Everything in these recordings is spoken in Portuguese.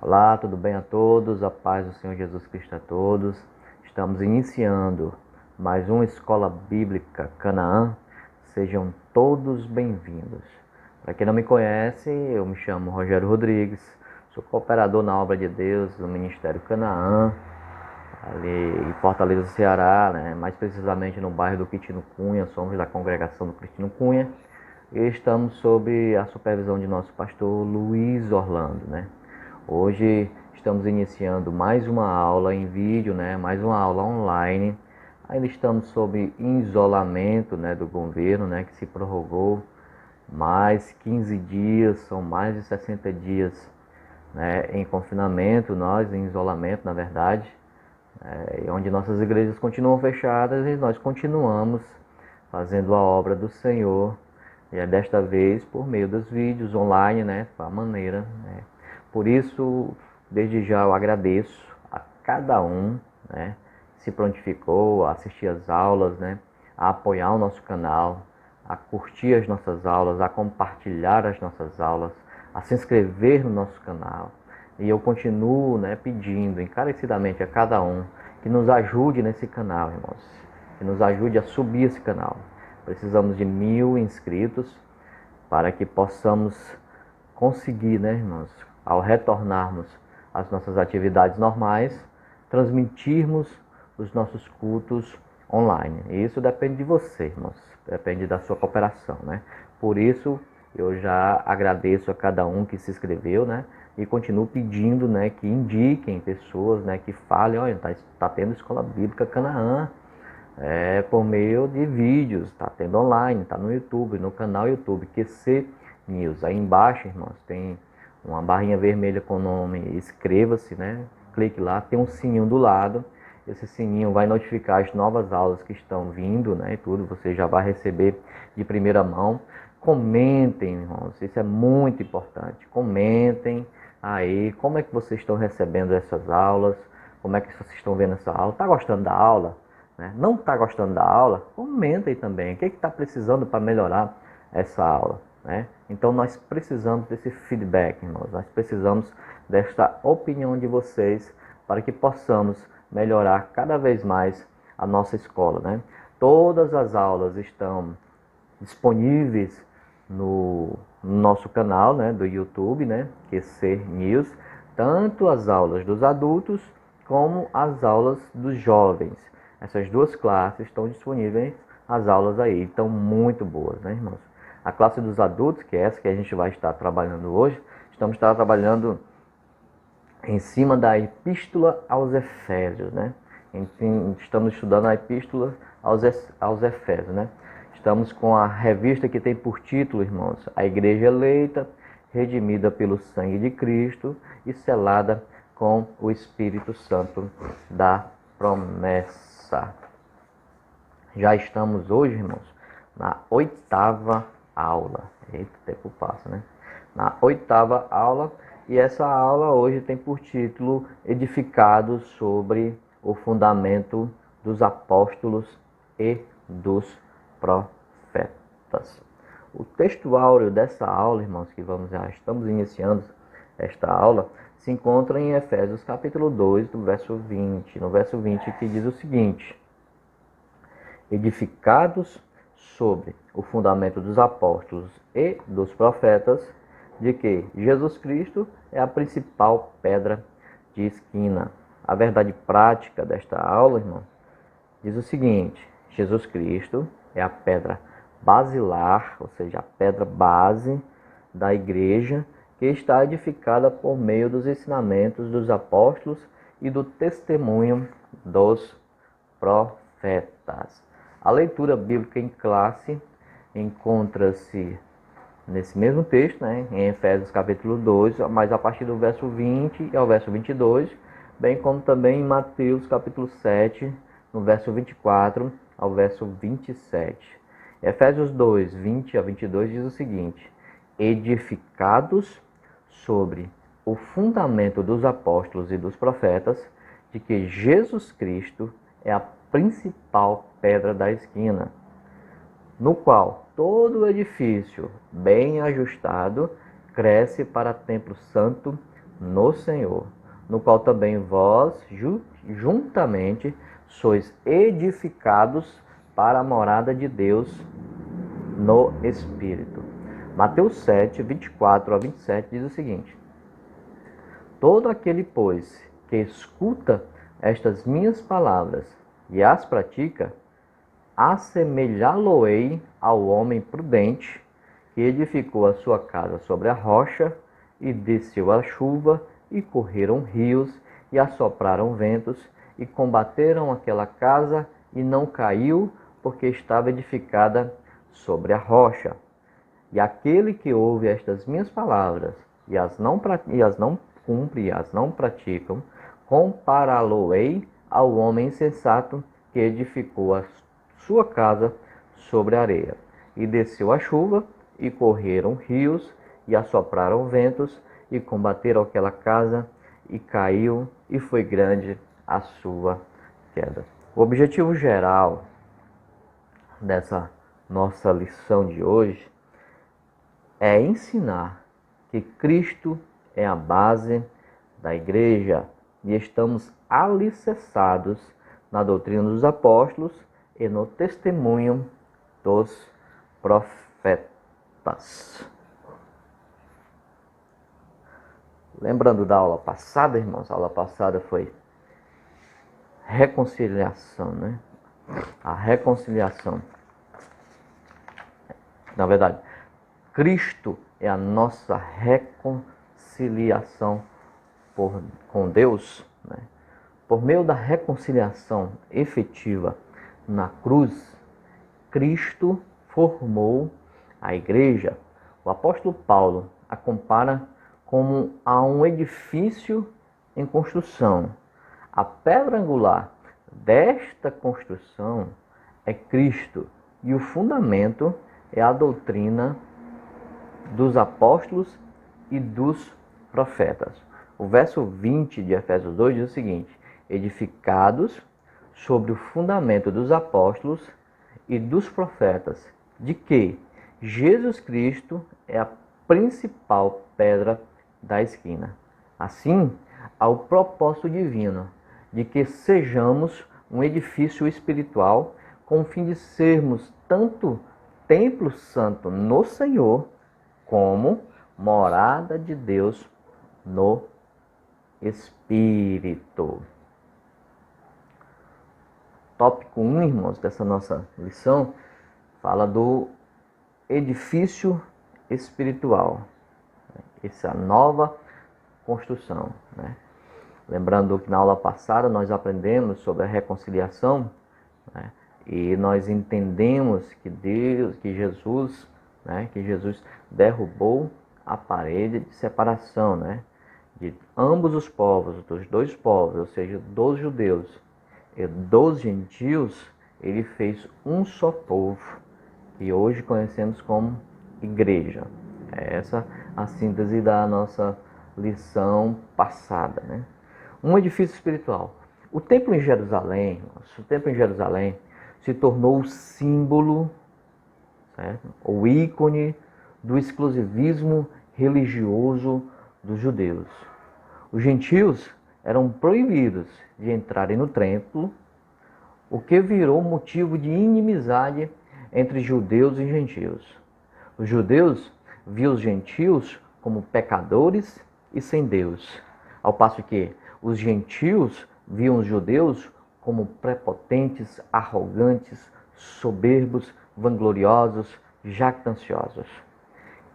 Olá, tudo bem a todos? A paz do Senhor Jesus Cristo a todos. Estamos iniciando mais uma Escola Bíblica Canaã. Sejam todos bem-vindos. Para quem não me conhece, eu me chamo Rogério Rodrigues, sou cooperador na obra de Deus do Ministério Canaã, ali em Fortaleza, Ceará, mais precisamente no bairro do Quitino Cunha. Somos da congregação do Quitino Cunha e estamos sob a supervisão de nosso pastor Luiz Orlando, Hoje estamos iniciando mais uma aula em vídeo, mais uma aula online. Ainda estamos sob isolamento, do governo, que se prorrogou mais 15 dias, são mais de 60 dias, em confinamento, nós em isolamento, na verdade, onde nossas igrejas continuam fechadas e nós continuamos fazendo a obra do Senhor, e desta vez por meio dos vídeos online, a maneira, Por isso, desde já eu agradeço a cada um, que se prontificou a assistir às aulas, a apoiar o nosso canal, a curtir as nossas aulas, a compartilhar as nossas aulas, a se inscrever no nosso canal. E eu continuo, pedindo encarecidamente a cada um que nos ajude nesse canal, irmãos, que nos ajude a subir esse canal. Precisamos de 1000 inscritos para que possamos conseguir, irmãos, ao retornarmos às nossas atividades normais, transmitirmos os nossos cultos online. E isso depende de você, irmãos, depende da sua cooperação, Por isso, eu já agradeço a cada um que se inscreveu, e continuo pedindo, que indiquem pessoas, que falem, olha, tá tendo Escola Bíblica Canaã, por meio de vídeos, está tendo online, está no YouTube, no canal YouTube, QC News. Aí embaixo, irmãos, tem uma barrinha vermelha com o nome inscreva-se, Clique lá, tem um sininho do lado. Esse sininho vai notificar as novas aulas que estão vindo, e tudo, você já vai receber de primeira mão. Comentem, irmãos, isso é muito importante. Comentem aí como é que vocês estão recebendo essas aulas, como é que vocês estão vendo essa aula. Está gostando da aula? Não está gostando da aula? Comentem também. O que está precisando para melhorar essa aula? Então nós precisamos desse feedback, irmãos. Nós precisamos desta opinião de vocês para que possamos melhorar cada vez mais a nossa escola, Todas as aulas estão disponíveis no nosso canal, do YouTube, QC News, tanto as aulas dos adultos como as aulas dos jovens. Essas duas classes estão disponíveis, as aulas aí estão muito boas, irmãos? A classe dos adultos, que é essa que a gente vai estar trabalhando hoje, estamos trabalhando em cima da Epístola aos Efésios, Estamos estudando a Epístola aos Efésios, Estamos com a revista que tem por título, irmãos, A Igreja Eleita, redimida pelo sangue de Cristo e selada com o Espírito Santo da promessa. Já estamos hoje, irmãos, na 8ª aula. Eita, o tempo passa, Na 8ª aula, e essa aula hoje tem por título Edificados sobre o fundamento dos apóstolos e dos profetas. O texto áureo dessa aula, irmãos, que já estamos iniciando esta aula, se encontra em Efésios capítulo 2, do verso 20. No verso 20 que diz o seguinte: edificados sobre o fundamento dos apóstolos e dos profetas, de que Jesus Cristo é a principal pedra de esquina. A verdade prática desta aula, irmão, diz o seguinte: Jesus Cristo é a pedra basilar, ou seja, a pedra base da igreja, que está edificada por meio dos ensinamentos dos apóstolos e do testemunho dos profetas. A leitura bíblica em classe encontra-se nesse mesmo texto, em Efésios capítulo 2, mas a partir do verso 20 ao verso 22, bem como também em Mateus capítulo 7, no verso 24 ao verso 27. Efésios 2, 20 a 22 diz o seguinte: edificados sobre o fundamento dos apóstolos e dos profetas, de que Jesus Cristo é a principal pedra da esquina, no qual todo o edifício, bem ajustado, cresce para templo santo, no Senhor, no qual também vós juntamente sois edificados para a morada de Deus no Espírito. Mateus 7, 24 a 27 diz o seguinte: todo aquele, pois, que escuta estas minhas palavras e as pratica, assemelhá-lo-ei ao homem prudente que edificou a sua casa sobre a rocha, e desceu a chuva, e correram rios, e assopraram ventos, e combateram aquela casa, e não caiu, porque estava edificada sobre a rocha. E aquele que ouve estas minhas palavras, e as não cumpre, e as não praticam, compará-lo-ei ao homem insensato que edificou a sua casa sobre a areia. E desceu a chuva, e correram rios, e assopraram ventos, e combateram aquela casa, e caiu, e foi grande a sua queda. O objetivo geral dessa nossa lição de hoje é ensinar que Cristo é a base da igreja e estamos alicerçados na doutrina dos apóstolos e no testemunho dos profetas. Lembrando da aula passada, irmãos, a aula passada foi reconciliação, né? A reconciliação. Na verdade, Cristo é a nossa reconciliação com Deus, né? Por meio da reconciliação efetiva na cruz, Cristo formou a igreja. O apóstolo Paulo a compara como a um edifício em construção. A pedra angular desta construção é Cristo, e o fundamento é a doutrina dos apóstolos e dos profetas. O verso 20 de Efésios 2 diz o seguinte: edificados sobre o fundamento dos apóstolos e dos profetas, de que Jesus Cristo é a principal pedra da esquina. Assim, há o propósito divino de que sejamos um edifício espiritual com o fim de sermos tanto templo santo no Senhor, como morada de Deus no Espírito. Tópico 1, irmãos, dessa nossa lição, fala do edifício espiritual. Essa é a nova construção, né? Lembrando que na aula passada nós aprendemos sobre a reconciliação, né? E nós entendemos que Jesus derrubou a parede de separação, né? De ambos os povos, dos dois povos, ou seja, dos judeus e dos gentios. Ele fez um só povo, que hoje conhecemos como igreja. É essa a síntese da nossa lição passada, né? Um edifício espiritual. O templo em Jerusalém se tornou o símbolo, certo? O ícone do exclusivismo religioso dos judeus. Os gentios eram proibidos de entrarem no templo, o que virou motivo de inimizade entre judeus e gentios. Os judeus viam os gentios como pecadores e sem Deus, ao passo que os gentios viam os judeus como prepotentes, arrogantes, soberbos, vangloriosos, jactanciosos.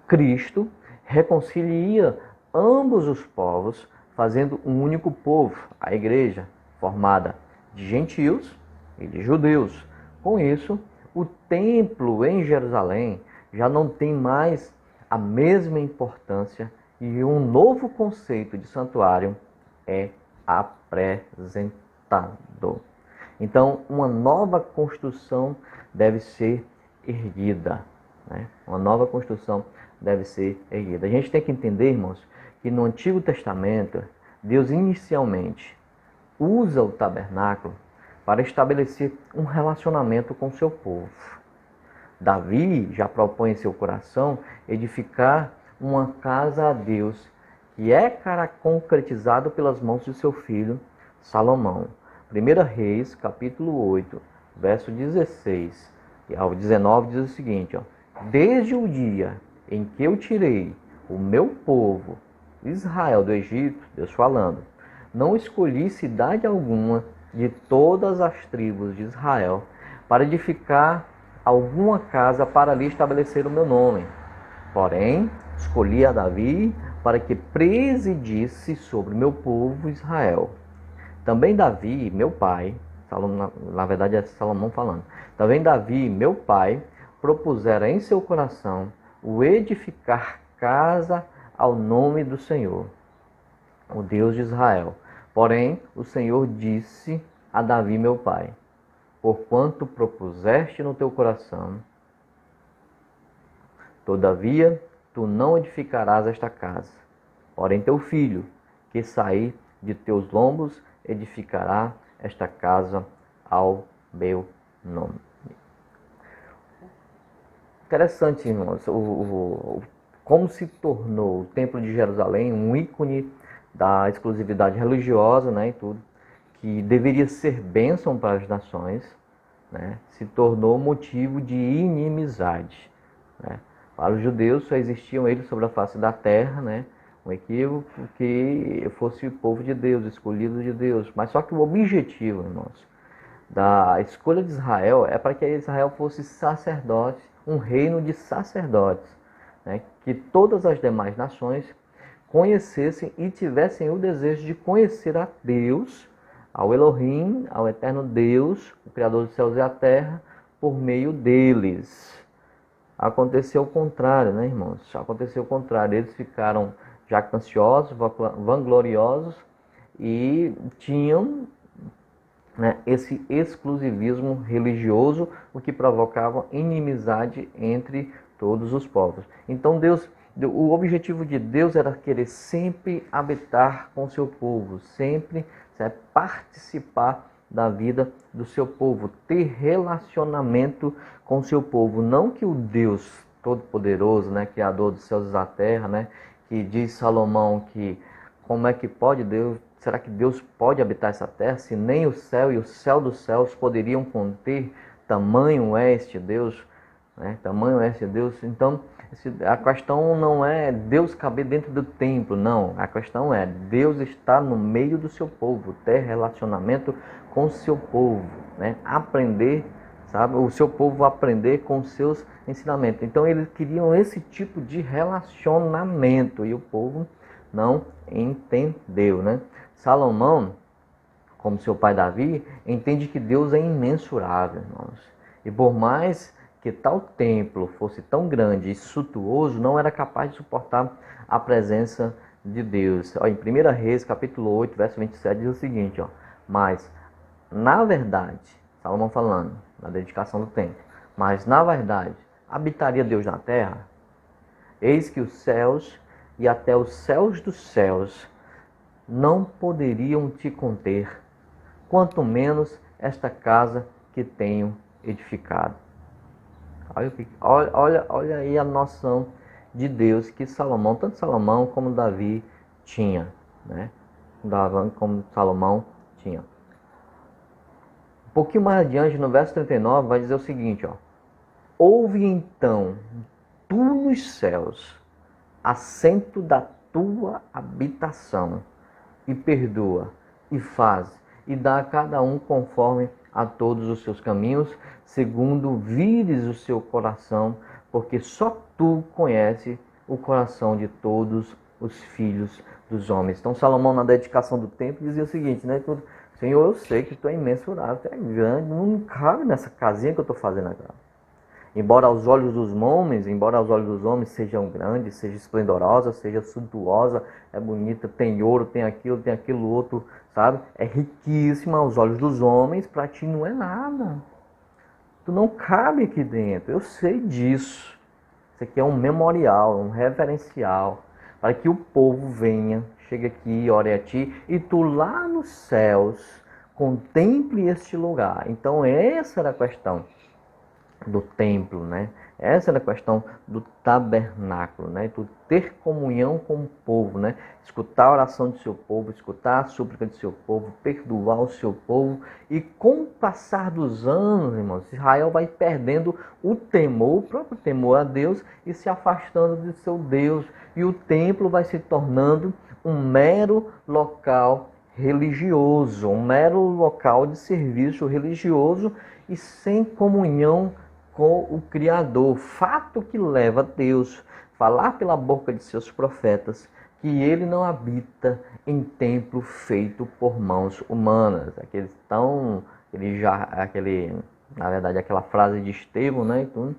Cristo reconcilia ambos os povos, fazendo um único povo, a igreja, formada de gentios e de judeus. Com isso, o templo em Jerusalém já não tem mais a mesma importância e um novo conceito de santuário é apresentado. Então, uma nova construção deve ser erguida, né? Uma nova construção deve ser erguida. A gente tem que entender, irmãos, que no Antigo Testamento, Deus inicialmente usa o tabernáculo para estabelecer um relacionamento com o seu povo. Davi já propõe em seu coração edificar uma casa a Deus que é concretizado pelas mãos de seu filho Salomão. 1 Reis, capítulo 8, verso 16 ao 19 diz o seguinte, ó: Desde o dia em que eu tirei o meu povo, Israel, do Egito, Deus falando, não escolhi cidade alguma de todas as tribos de Israel para edificar alguma casa para ali estabelecer o meu nome. Porém, escolhi a Davi para que presidisse sobre o meu povo Israel. Também Davi, meu pai, na verdade é Salomão falando, também Davi, meu pai, propusera em seu coração o edificar casa ao nome do Senhor, o Deus de Israel. Porém, o Senhor disse a Davi, meu pai, porquanto propuseste no teu coração, todavia tu não edificarás esta casa. Porém, teu filho, que sair de teus lombos, edificará esta casa ao meu nome. Interessante, irmãos, como se tornou o Templo de Jerusalém um ícone da exclusividade religiosa, né, e tudo, que deveria ser bênção para as nações, né, se tornou motivo de inimizade, né. Para os judeus só existiam eles sobre a face da terra, né, um equívoco que fosse o povo de Deus, escolhido de Deus. Mas só que o objetivo, irmãos, da escolha de Israel é para que Israel fosse sacerdote, um reino de sacerdotes, né? Que todas as demais nações conhecessem e tivessem o desejo de conhecer a Deus, ao Elohim, ao eterno Deus, o Criador dos céus e a terra, por meio deles. Aconteceu o contrário, né, irmãos? Aconteceu o contrário. Eles ficaram jactanciosos, vangloriosos e tinham, né, esse exclusivismo religioso, o que provocava inimizade entre todos os povos. Então o objetivo de Deus era querer sempre habitar com o seu povo, sempre participar da vida do seu povo, ter relacionamento com o seu povo. Não que o Deus Todo-Poderoso, né, Criador dos céus e da terra, né, que diz Salomão que como é que pode Deus, será que Deus pode habitar essa terra se nem o céu e o céu dos céus poderiam conter? Tamanho é este Deus, né? Tamanho é este Deus. Então, a questão não é Deus caber dentro do templo, não. A questão é Deus estar no meio do seu povo, ter relacionamento com o seu povo, né? Aprender, sabe? O seu povo aprender com os seus ensinamentos. Então, eles queriam esse tipo de relacionamento e o povo não entendeu, né? Salomão, como seu pai Davi, entende que Deus é imensurável, irmãos. E por mais que tal templo fosse tão grande e suntuoso, não era capaz de suportar a presença de Deus. Em 1 Reis, capítulo 8, verso 27, diz o seguinte, ó: Mas, na verdade, Salomão falando, na dedicação do templo, mas, na verdade, habitaria Deus na terra? Eis que os céus e até os céus dos céus não poderiam te conter, quanto menos esta casa que tenho edificado. Olha aí a noção de Deus que Salomão, tanto Salomão como Davi tinha, né? Davi como Salomão tinha. Um pouquinho mais adiante, no verso 39, vai dizer o seguinte, ó: Ouve então tu nos céus, assento da tua habitação, e perdoa, e faz, e dá a cada um conforme a todos os seus caminhos, segundo vires o seu coração, porque só tu conheces o coração de todos os filhos dos homens. Então Salomão, na dedicação do templo, dizia o seguinte, né? Senhor, eu sei que tu é imensurável, tu é grande, não cabe nessa casinha que eu estou fazendo agora. Embora aos olhos dos homens sejam grandes, seja esplendorosa, seja suntuosa, é bonita, tem ouro, tem aquilo outro, sabe? É riquíssima aos olhos dos homens, para ti não é nada. Tu não cabe aqui dentro, eu sei disso. Isso aqui é um memorial, um reverencial, para que o povo venha, chegue aqui, ore a ti, e tu lá nos céus contemple este lugar. Então essa era a questão. do templo, né? Essa era a questão do tabernáculo, né? Tu ter comunhão com o povo, né? Escutar a oração do seu povo, escutar a súplica do seu povo, perdoar o seu povo. E com o passar dos anos, irmãos, Israel vai perdendo o temor, o próprio temor a Deus, e se afastando de seu Deus. E o templo vai se tornando um mero local religioso, um mero local de serviço religioso e sem comunhão com o Criador. Fato que leva Deus a falar pela boca de seus profetas que ele não habita em templo feito por mãos humanas. Na verdade, aquela frase de Estevão, né? Então,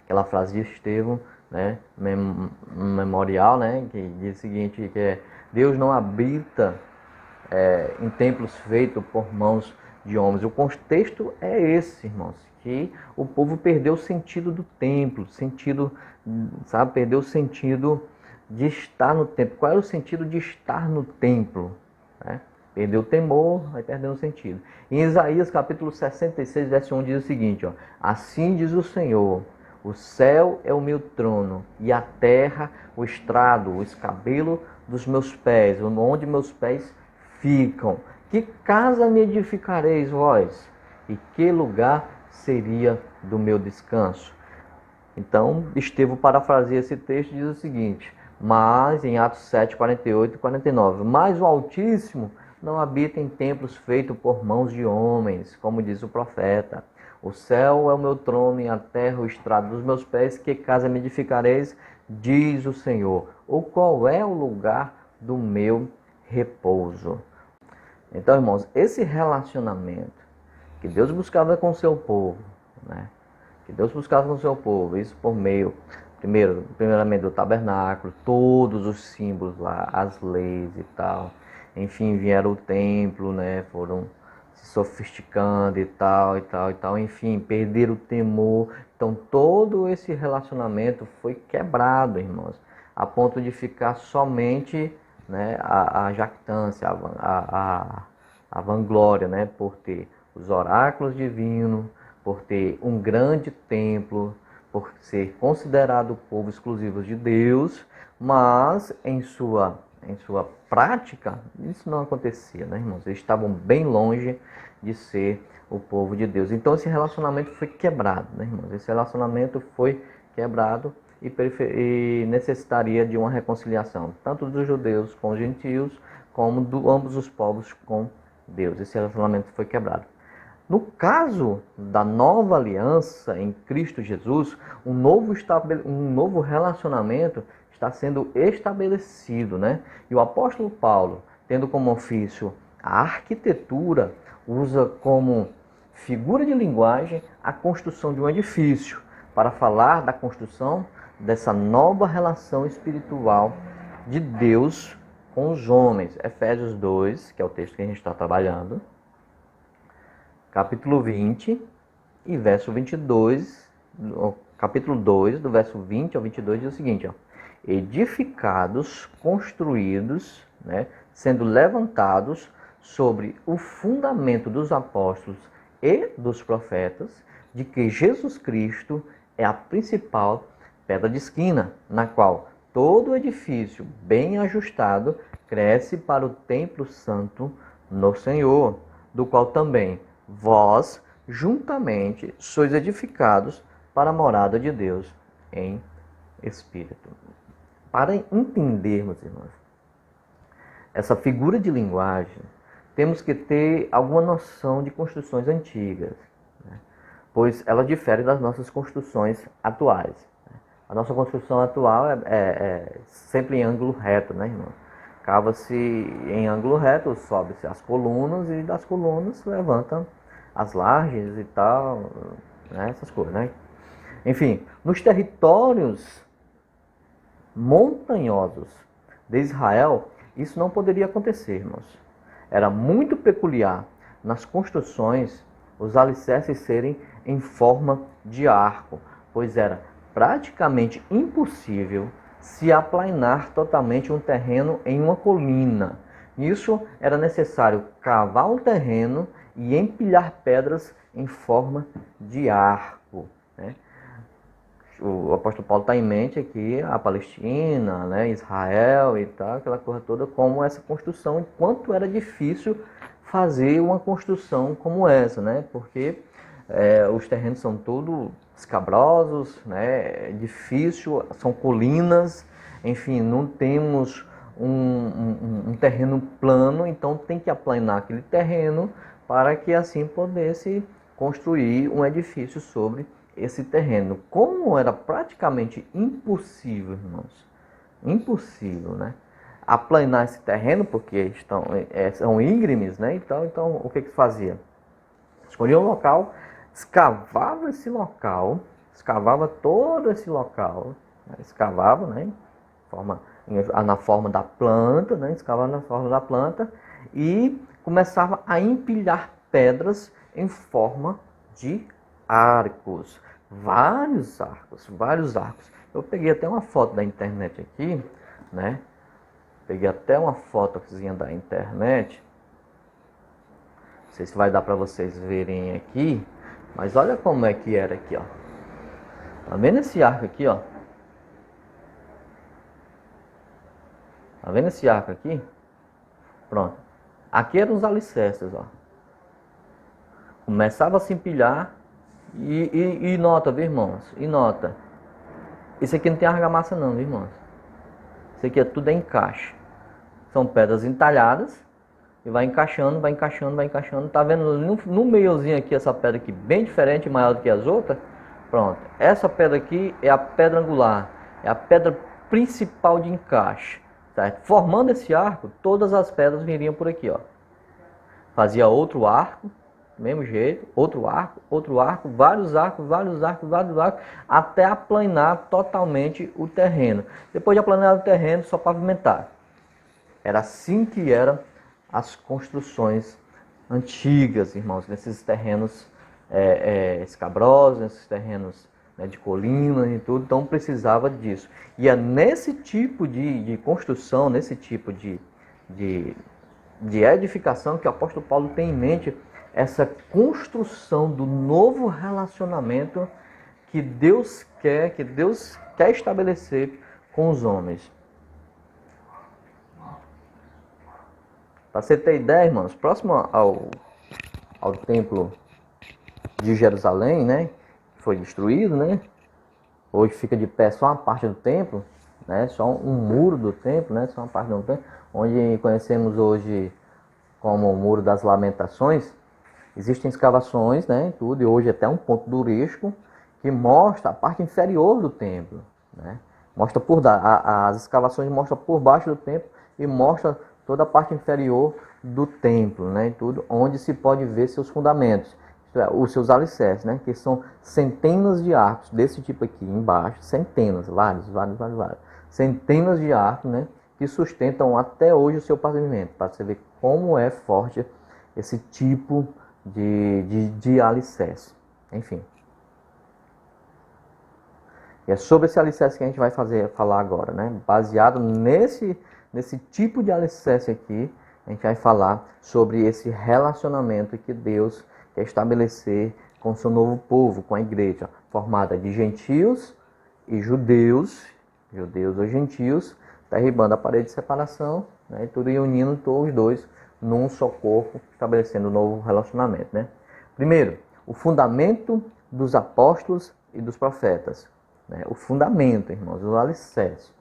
aquela frase de Estevão, né? Memorial, né? Que diz o seguinte, que é: Deus não habita em templos feitos por mãos de homens. O contexto é esse, irmãos, que o povo perdeu o sentido do templo, perdeu o sentido de estar no templo. Qual era o sentido de estar no templo? Né? Perdeu o temor, vai perdendo o sentido. Em Isaías capítulo 66, verso 1 diz o seguinte, ó: assim diz o Senhor: o céu é o meu trono e a terra o estrado, o escabelo dos meus pés, onde meus pés ficam. Que casa me edificareis vós? E que lugar seria do meu descanso? Então, Estevão parafraseia esse texto e diz o seguinte, mas em Atos 7, 48 e 49, mas o Altíssimo não habita em templos feitos por mãos de homens, como diz o profeta. O céu é o meu trono e a terra o estrado dos meus pés. Que casa me edificareis? Diz o Senhor. Ou qual é o lugar do meu repouso? Então, irmãos, esse relacionamento que Deus buscava com o seu povo, né? Que Deus buscava com o seu povo, isso por meio, primeiramente do tabernáculo, todos os símbolos lá, as leis e tal. Enfim, vieram o templo, né? Foram se sofisticando e tal. Enfim, perderam o temor. Então, todo esse relacionamento foi quebrado, irmãos, a ponto de ficar somente, né, a jactância, a vanglória, né, por ter os oráculos divinos, por ter um grande templo, por ser considerado o povo exclusivo de Deus, mas em sua prática isso não acontecia, né, irmãos? Eles estavam bem longe de ser o povo de Deus. Então esse relacionamento foi quebrado, né, irmãos? Esse relacionamento foi quebrado e necessitaria de uma reconciliação, tanto dos judeus com os gentios, como de ambos os povos com Deus. Esse relacionamento foi quebrado. No caso da nova aliança em Cristo Jesus, um novo relacionamento está sendo estabelecido, né? E o apóstolo Paulo, tendo como ofício a arquitetura, usa como figura de linguagem a construção de um edifício, para falar da construção dessa nova relação espiritual de Deus com os homens. Efésios 2, que é o texto que a gente está trabalhando, capítulo 20 e verso 22, capítulo 2, do verso 20 ao 22, diz o seguinte, ó: edificados, construídos, né, sendo levantados sobre o fundamento dos apóstolos e dos profetas, de que Jesus Cristo é a principal pedra de esquina, na qual todo o edifício bem ajustado cresce para o templo santo no Senhor, do qual também vós, juntamente, sois edificados para a morada de Deus em Espírito. Para entendermos, irmãos, essa figura de linguagem, temos que ter alguma noção de construções antigas, né? Pois ela difere das nossas construções atuais. A nossa construção atual é sempre em ângulo reto, né, irmão? Cava-se em ângulo reto, sobe-se as colunas e das colunas levantam as lajes e tal, né, essas coisas, né? Enfim, nos territórios montanhosos de Israel, isso não poderia acontecer, irmãos. Era muito peculiar nas construções os alicerces serem em forma de arco, pois era praticamente impossível se aplainar totalmente um terreno em uma colina. Nisso era necessário cavar um terreno e empilhar pedras em forma de arco. O apóstolo Paulo está em mente aqui a Palestina, né, Israel e tal, aquela coisa toda, como essa construção, e quanto era difícil fazer uma construção como essa, né, porque os terrenos são todos escabrosos, né, é difícil, são colinas, enfim, não temos um terreno plano, então tem que aplanar aquele terreno para que assim pudesse construir um edifício sobre esse terreno. Como era praticamente impossível, irmãos, impossível, né? Aplanar esse terreno, porque são íngremes, né? Então o que fazia? Escolhia um local, escavava esse local, escavava todo esse local, né? Escavava, né? Na forma da planta, né? Escavava na forma da planta e começava a empilhar pedras em forma de arcos. Vários arcos, vários arcos. Eu peguei até uma foto da internet aqui, né? Peguei até uma fotozinha da internet. Não sei se vai dar para vocês verem aqui, mas olha como é que era aqui, ó. Tá vendo esse arco aqui, ó? Tá vendo esse arco aqui? Pronto. Aqui eram os alicerces, ó. Começava a se empilhar e nota, viu, irmãos? E nota. Isso aqui não tem argamassa não, viu, irmãos? Isso aqui é tudo encaixe. São pedras entalhadas e vai encaixando, vai encaixando, vai encaixando. Tá vendo no meiozinho aqui essa pedra aqui bem diferente, maior do que as outras? Pronto. Essa pedra aqui é a pedra angular, é a pedra principal de encaixe, certo? Formando esse arco, todas as pedras viriam por aqui, ó. Fazia outro arco, do mesmo jeito, outro arco, vários arcos, vários arcos, vários arcos, até aplanar totalmente o terreno. Depois de aplanar o terreno, só pavimentar. Era assim que eram as construções antigas, irmãos, nesses terrenos escabrosos, nesses terrenos, né, de colinas e tudo, então precisava disso. E é nesse tipo de construção, nesse tipo de edificação que o apóstolo Paulo tem em mente essa construção do novo relacionamento que Deus quer estabelecer com os homens. Para você ter ideia, irmãos, próximo ao templo de Jerusalém, né, foi destruído, né? Hoje fica de pé só uma parte do templo, né? Só um muro do templo, né? Só uma parte do templo, onde conhecemos hoje como o Muro das Lamentações. Existem escavações, né, tudo, e hoje até um ponto turístico que mostra a parte inferior do templo, né? Mostra as escavações mostram por baixo do templo e mostra toda a parte inferior do templo, né, tudo, onde se pode ver seus fundamentos, os seus alicerces, né, que são centenas de arcos desse tipo aqui embaixo, centenas, vários, centenas de arcos, né, que sustentam até hoje o seu pavimento, para você ver como é forte esse tipo de alicerce. Enfim. E é sobre esse alicerce que a gente vai falar agora, né? Baseado nesse tipo de alicerce aqui, a gente vai falar sobre esse relacionamento que Deus quer estabelecer com o seu novo povo, com a igreja, formada de gentios e judeus ou gentios, derribando a parede de separação, né? E tudo e unindo todos os dois num só corpo, estabelecendo um novo relacionamento, né? Primeiro, o fundamento dos apóstolos e dos profetas, né? O fundamento, irmãos, o alicerce.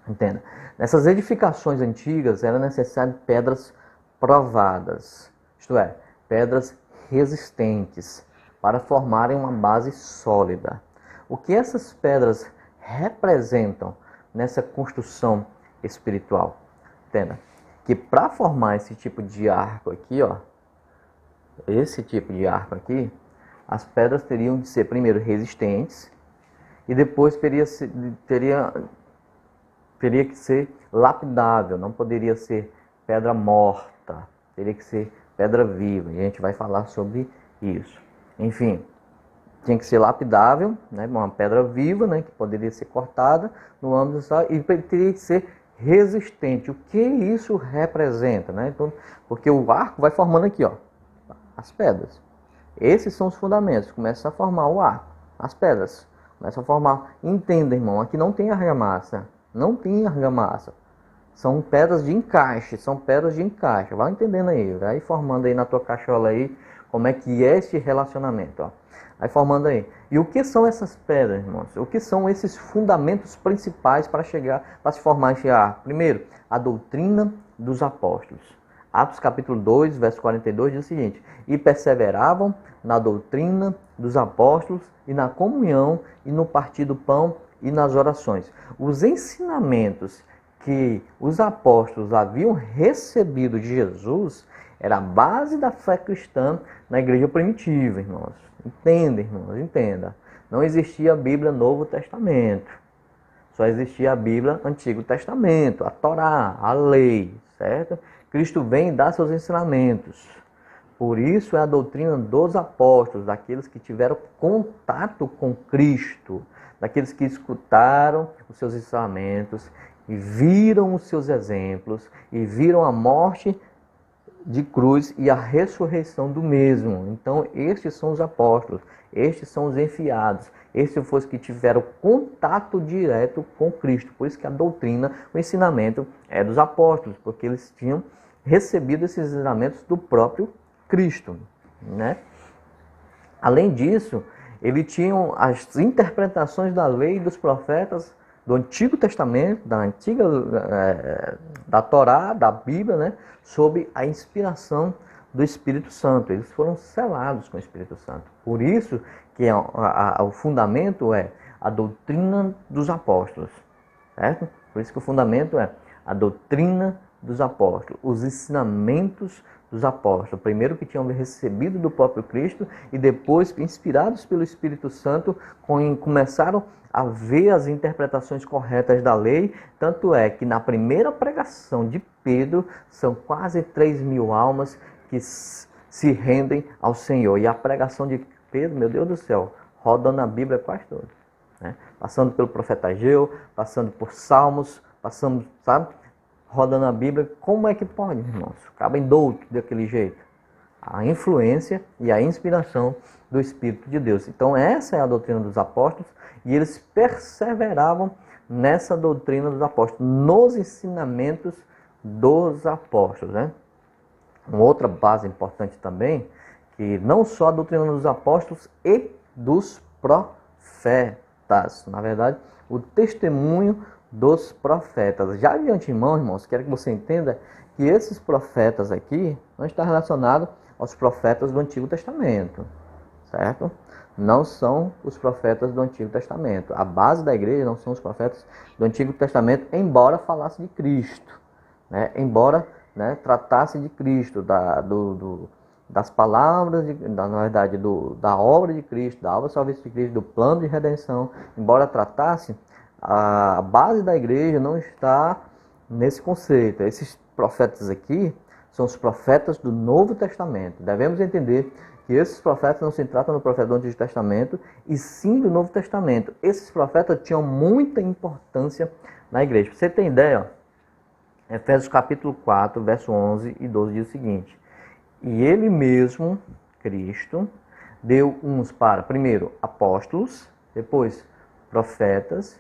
Entenda? Nessas edificações antigas era necessário pedras provadas, isto é, pedras resistentes, para formarem uma base sólida. O que essas pedras representam nessa construção espiritual? Entenda? Que para formar esse tipo de arco aqui, ó, as pedras teriam de ser primeiro resistentes e depois teria que ser lapidável, não poderia ser pedra morta, teria que ser pedra viva, e a gente vai falar sobre isso. Enfim, tinha que ser lapidável, né, uma pedra viva, né, que poderia ser cortada no âmbito e teria que ser resistente. O que isso representa, né? Então, porque o arco vai formando aqui, ó, as pedras. Esses são os fundamentos. Começa a formar o arco, as pedras. Começa a formar. Entenda, irmão, aqui não tem argamassa. Não tem argamassa. São pedras de encaixe. São pedras de encaixe. Vai entendendo aí. Vai formando aí na tua cachola aí como é que é esse relacionamento. Ó. Vai formando aí. E o que são essas pedras, irmãos? O que são esses fundamentos principais para chegar, para se formar esse ar? Primeiro, a doutrina dos apóstolos. Atos capítulo 2, verso 42 diz o seguinte: e perseveravam na doutrina dos apóstolos e na comunhão e no partir do pão e nas orações. Os ensinamentos que os apóstolos haviam recebido de Jesus era a base da fé cristã na igreja primitiva, irmãos. Entenda, irmãos, entenda. Não existia a Bíblia Novo Testamento. Só existia a Bíblia Antigo Testamento, a Torá, a lei, certo? Cristo vem e dá seus ensinamentos. Por isso é a doutrina dos apóstolos, daqueles que tiveram contato com Cristo, daqueles que escutaram os seus ensinamentos e viram os seus exemplos e viram a morte de cruz e a ressurreição do mesmo. Então, estes são os apóstolos, estes são os enviados, estes foram os que tiveram contato direto com Cristo. Por isso que a doutrina, o ensinamento é dos apóstolos, porque eles tinham recebido esses ensinamentos do próprio Cristo, né? Além disso, eles tinham as interpretações da lei e dos profetas do Antigo Testamento, da Torá, da Bíblia, né? Sob a inspiração do Espírito Santo. Eles foram selados com o Espírito Santo. Por isso que o fundamento é a doutrina dos apóstolos, certo? Por isso que o fundamento é a doutrina dos apóstolos, os ensinamentos dos apóstolos. Primeiro que tinham recebido do próprio Cristo e depois, inspirados pelo Espírito Santo, começaram a ver as interpretações corretas da lei. Tanto é que na primeira pregação de Pedro, são quase 3.000 almas que se rendem ao Senhor. E a pregação de Pedro, meu Deus do céu, rodando a Bíblia quase toda, né? Passando pelo profeta Ageu, passando por Salmos, passando, sabe? Rodando a Bíblia. Como é que pode, irmãos? Cabem douto daquele jeito. A influência e a inspiração do Espírito de Deus. Então essa é a doutrina dos apóstolos e eles perseveravam nessa doutrina dos apóstolos, nos ensinamentos dos apóstolos, né? Uma outra base importante também, que não só a doutrina dos apóstolos e dos profetas. Na verdade, o testemunho dos profetas. Já de antemão, irmãos, quero que você entenda que esses profetas aqui não estão relacionados aos profetas do Antigo Testamento, certo? Não são os profetas do Antigo Testamento. A base da igreja não são os profetas do Antigo Testamento, embora falasse de Cristo, né? Embora, né, tratasse de Cristo, das palavras, na verdade, da obra de Cristo, da obra salvífica de Cristo, do plano de redenção, embora tratasse, a base da igreja não está nesse conceito. Esses profetas aqui são os profetas do Novo Testamento. Devemos entender que esses profetas não se tratam do profeta do Antigo Testamento, e sim do Novo Testamento. Esses profetas tinham muita importância na igreja. Pra você ter ideia, ó, Efésios capítulo 4, verso 11 e 12 diz o seguinte: e ele mesmo, Cristo, deu uns para, primeiro, apóstolos, depois profetas,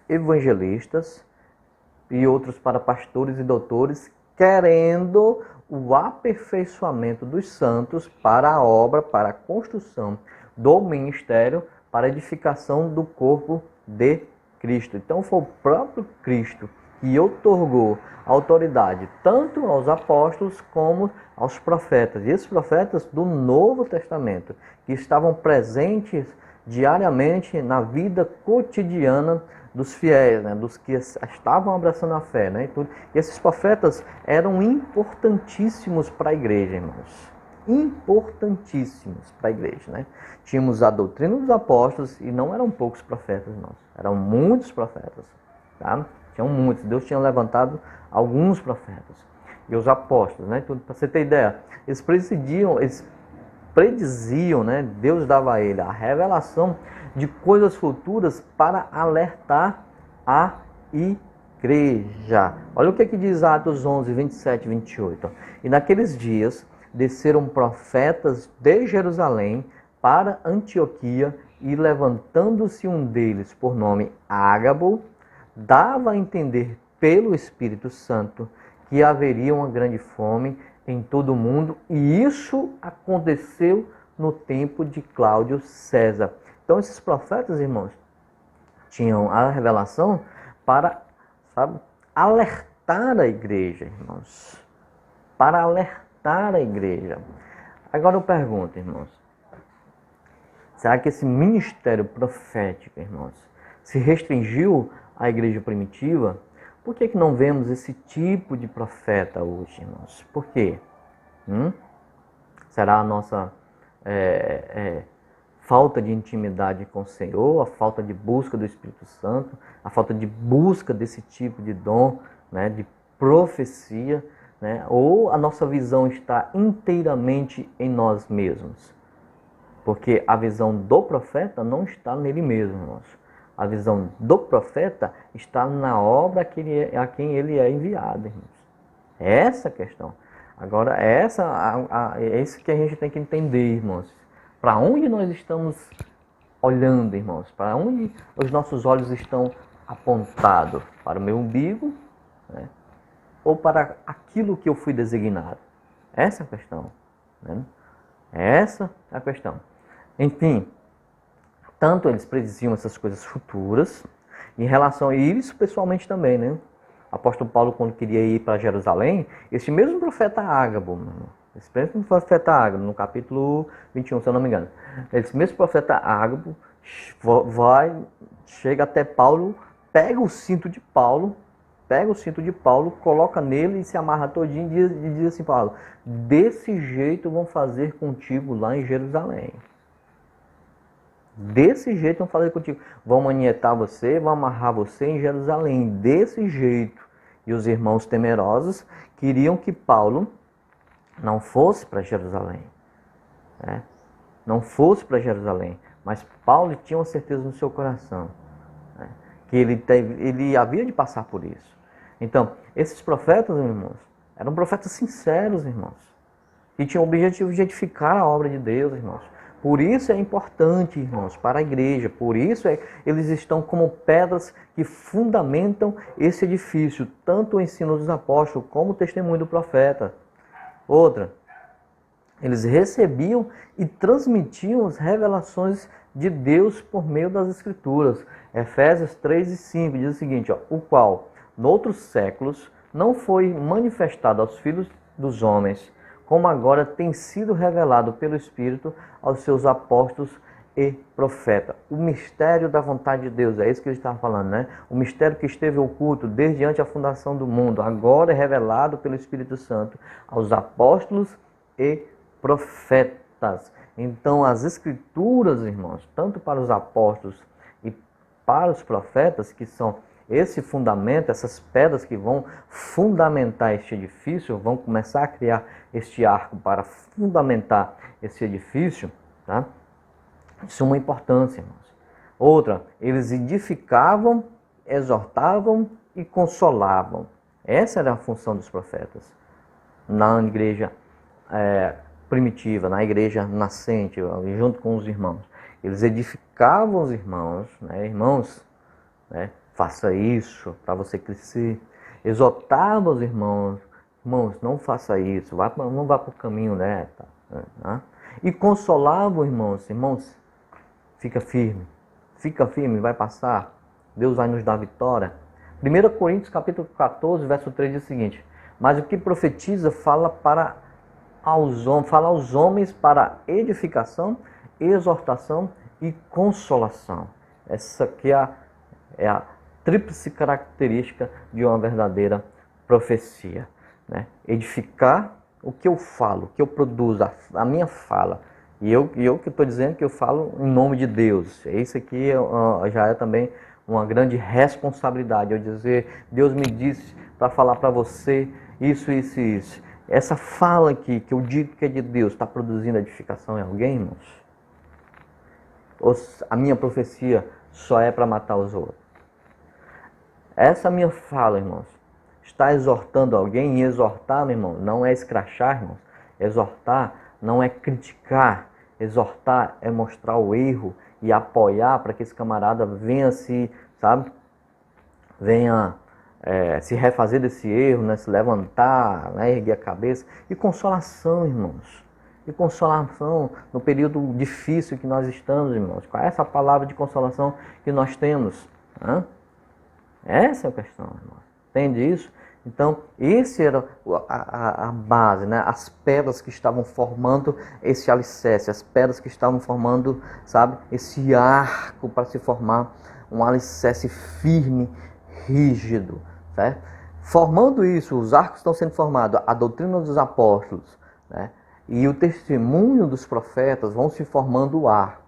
evangelistas e outros para pastores e doutores, querendo o aperfeiçoamento dos santos para a obra, para a construção do ministério, para a edificação do corpo de Cristo. Então foi o próprio Cristo que outorgou autoridade tanto aos apóstolos como aos profetas. E esses profetas do Novo Testamento, que estavam presentes diariamente na vida cotidiana dos fiéis, né, dos que estavam abraçando a fé, né, e esses profetas eram importantíssimos para a igreja, irmãos. Importantíssimos para a igreja, né? Tínhamos a doutrina dos apóstolos e não eram poucos profetas, irmãos. Eram muitos profetas, tá? Tinham muitos. Deus tinha levantado alguns profetas. E os apóstolos, né? Para você ter ideia, eles prediziam, né? Deus dava a ele a revelação de coisas futuras para alertar a igreja. Olha o que diz Atos 11, 27 e 28. E naqueles dias desceram profetas de Jerusalém para Antioquia e levantando-se um deles por nome Ágabo, dava a entender pelo Espírito Santo que haveria uma grande fome em todo o mundo, e isso aconteceu no tempo de Cláudio César. Então esses profetas, irmãos, tinham a revelação para, sabe, alertar a igreja, irmãos. Para alertar a igreja. Agora eu pergunto, irmãos, será que esse ministério profético, irmãos, se restringiu à igreja primitiva? Por que não vemos esse tipo de profeta hoje, irmãos? Por quê? Será a nossa falta de intimidade com o Senhor, a falta de busca do Espírito Santo, a falta de busca desse tipo de dom, né, de profecia, né, ou a nossa visão está inteiramente em nós mesmos? Porque a visão do profeta não está nele mesmo, irmãos. A visão do profeta está na obra a quem ele é enviado, irmãos. É essa a questão. Agora, é isso que a gente tem que entender, irmãos. Para onde nós estamos olhando, irmãos? Para onde os nossos olhos estão apontados? Para o meu umbigo, né? Ou para aquilo que eu fui designado? Essa é a questão, né? Essa é a questão. Enfim, tanto eles prediziam essas coisas futuras, em relação a isso pessoalmente também, né? O apóstolo Paulo, quando queria ir para Jerusalém, esse mesmo profeta Ágabo, no capítulo 21, se eu não me engano, esse mesmo profeta Ágabo chega até Paulo, pega o cinto de Paulo, coloca nele e se amarra todinho e diz assim: Paulo, desse jeito vão fazer contigo lá em Jerusalém. Desse jeito vão fazer contigo. Vão manietar você, vão amarrar você em Jerusalém. Desse jeito. E os irmãos temerosos queriam que Paulo não fosse para Jerusalém. Né? Não fosse para Jerusalém. Mas Paulo tinha uma certeza no seu coração. Né? Que ele havia de passar por isso. Então, esses profetas, irmãos, eram profetas sinceros, irmãos. Que tinham o objetivo de edificar a obra de Deus, irmãos. Por isso é importante, irmãos, para a igreja. Por isso eles estão como pedras que fundamentam esse edifício. Tanto o ensino dos apóstolos como o testemunho do profeta. Outra, eles recebiam e transmitiam as revelações de Deus por meio das Escrituras. Efésios 3 e 5 diz o seguinte: o qual, noutros séculos, não foi manifestado aos filhos dos homens, como agora tem sido revelado pelo Espírito aos seus apóstolos e profetas. O mistério da vontade de Deus, é isso que ele estava falando, né? O mistério que esteve oculto desde antes a fundação do mundo, agora é revelado pelo Espírito Santo aos apóstolos e profetas. Então, as Escrituras, irmãos, tanto para os apóstolos e para os profetas, que são esse fundamento, essas pedras que vão fundamentar este edifício, vão começar a criar este arco para fundamentar esse edifício, tá? Isso é uma importância, irmãos. Outra, eles edificavam, exortavam e consolavam. Essa era a função dos profetas na igreja primitiva, na igreja nascente, junto com os irmãos. Eles edificavam os irmãos, né? Irmãos, né? Faça isso para você crescer. Exortava os irmãos: irmãos, não faça isso, não vá para o caminho, né? E consolava os irmãos: irmãos, fica firme, vai passar, Deus vai nos dar vitória. 1 Coríntios capítulo 14, verso 3 diz o seguinte: mas o que profetiza fala aos homens para edificação, exortação e consolação. Essa aqui é a tríplice característica de uma verdadeira profecia, né? Edificar o que eu falo, o que eu produzo, a minha fala. E eu que estou dizendo que eu falo em nome de Deus. Isso aqui já é também uma grande responsabilidade. Eu dizer: Deus me disse para falar para você isso, isso e isso. Essa fala aqui, que eu digo que é de Deus, está produzindo edificação em alguém, irmãos? Ou a minha profecia só é para matar os outros? Essa minha fala, irmãos, está exortando alguém? E exortar, meu irmão, não é escrachar, irmãos. Exortar não é criticar. Exortar é mostrar o erro e apoiar para que esse camarada venha venha se refazer desse erro, né? Se levantar, né? Erguer a cabeça. E consolação, irmãos. E consolação no período difícil que nós estamos, irmãos. Qual é essa palavra de consolação que nós temos? Hã? Essa é a questão, irmãos. Entende isso? Então, esse era a base, né? As pedras que estavam formando esse alicerce, as pedras que estavam formando, esse arco para se formar um alicerce firme, rígido, certo? Formando isso, os arcos estão sendo formados, a doutrina dos apóstolos, né? E o testemunho dos profetas vão se formando o arco.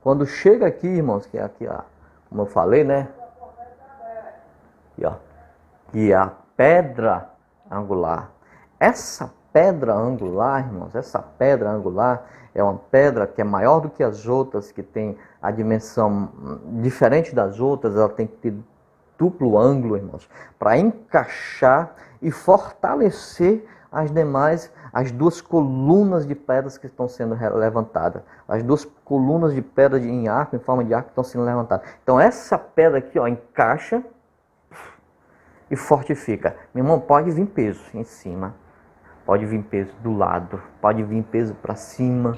Quando chega aqui, irmãos, que é aqui, ó, como eu falei, né? Aqui, ó, que é a pedra angular. Essa pedra angular, irmãos, essa pedra angular é uma pedra que é maior do que as outras, que tem a dimensão diferente das outras, ela tem que ter duplo ângulo, irmãos, para encaixar e fortalecer as duas colunas de pedras que estão sendo levantadas. As duas colunas de pedra em arco, em forma de arco, estão sendo levantadas. Então essa pedra aqui, ó, encaixa e fortifica. Meu irmão, pode vir peso em cima, pode vir peso do lado, pode vir peso para cima,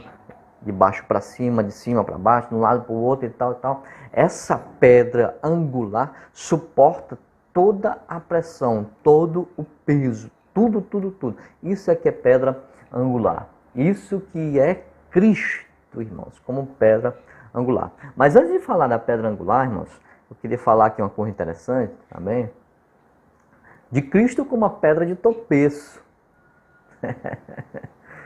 de baixo para cima, de cima para baixo, de um lado para o outro e tal e tal. Essa pedra angular suporta toda a pressão, todo o peso, tudo. Isso é que é pedra angular. Isso que é Cristo, irmãos, como pedra angular. Mas antes de falar da pedra angular, irmãos, eu queria falar aqui uma coisa interessante também, de Cristo como a pedra de tropeço.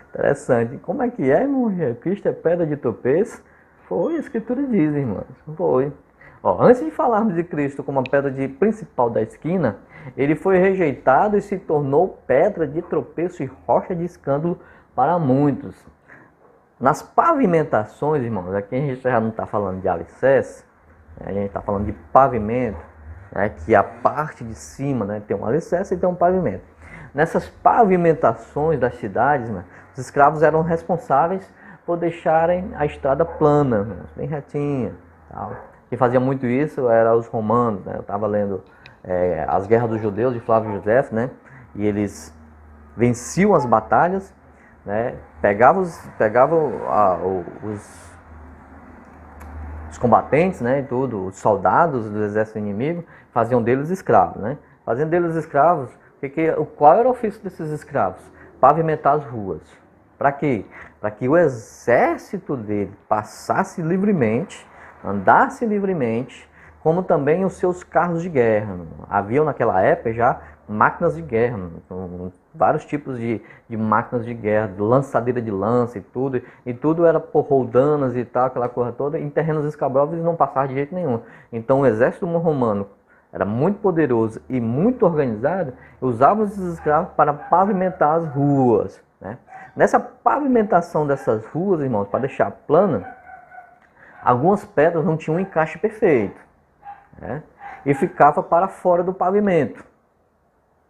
Interessante. Como é que é, irmão? Cristo é pedra de tropeço? Foi, a Escritura diz, irmãos. Foi. Ó, antes de falarmos de Cristo como a pedra principal da esquina, ele foi rejeitado e se tornou pedra de tropeço e rocha de escândalo para muitos. Nas pavimentações, irmãos, aqui a gente já não está falando de alicerce, né? A gente está falando de pavimento, né? Que a parte de cima, né, tem um alicerce e tem um pavimento. Nessas pavimentações das cidades, né, os escravos eram responsáveis por deixarem a estrada plana, né, bem retinha. Tal. Quem fazia muito isso eram os romanos. Né? Eu estava lendo As Guerras dos Judeus, de Flávio Josefo, né? E eles venciam as batalhas, né? Pegavam os combatentes, né? E tudo, os soldados do exército inimigo, faziam deles escravos. Né? Fazendo deles escravos, qual era o ofício desses escravos? Pavimentar as ruas. Para quê? Para que o exército dele passasse livremente, andasse livremente, como também os seus carros de guerra. Haviam naquela época já máquinas de guerra, vários tipos de máquinas de guerra, lançadeira de lança e tudo era por roldanas e tal, aquela coisa toda, em terrenos escabrosos não passava de jeito nenhum. Então o exército romano era muito poderoso e muito organizado, usava esses escravos para pavimentar as ruas. Né? Nessa pavimentação dessas ruas, irmãos, para deixar plana, algumas pedras não tinham um encaixe perfeito, né? E ficava para fora do pavimento,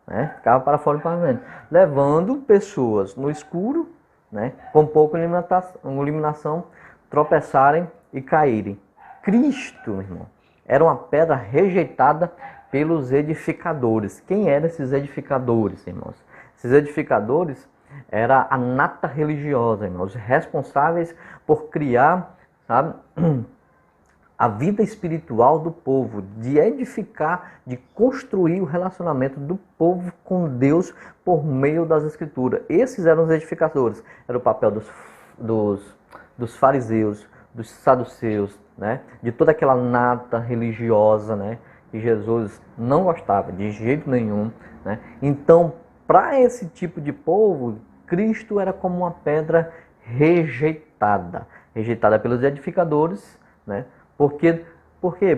né? Ficava para fora do pavimento, levando pessoas no escuro, né? Com pouca iluminação, tropeçarem e caírem. Cristo, meu irmão, era uma pedra rejeitada pelos edificadores. Quem eram esses edificadores, irmãos? Esses edificadores eram a nata religiosa, irmãos, responsáveis por criar, sabe, a vida espiritual do povo, de edificar, de construir o relacionamento do povo com Deus por meio das Escrituras. Esses eram os edificadores. Era o papel dos fariseus, dos saduceus, né? De toda aquela nata religiosa, né? Que Jesus não gostava de jeito nenhum. Né? Então, para esse tipo de povo, Cristo era como uma pedra rejeitada pelos edificadores, né? Por quê? Porque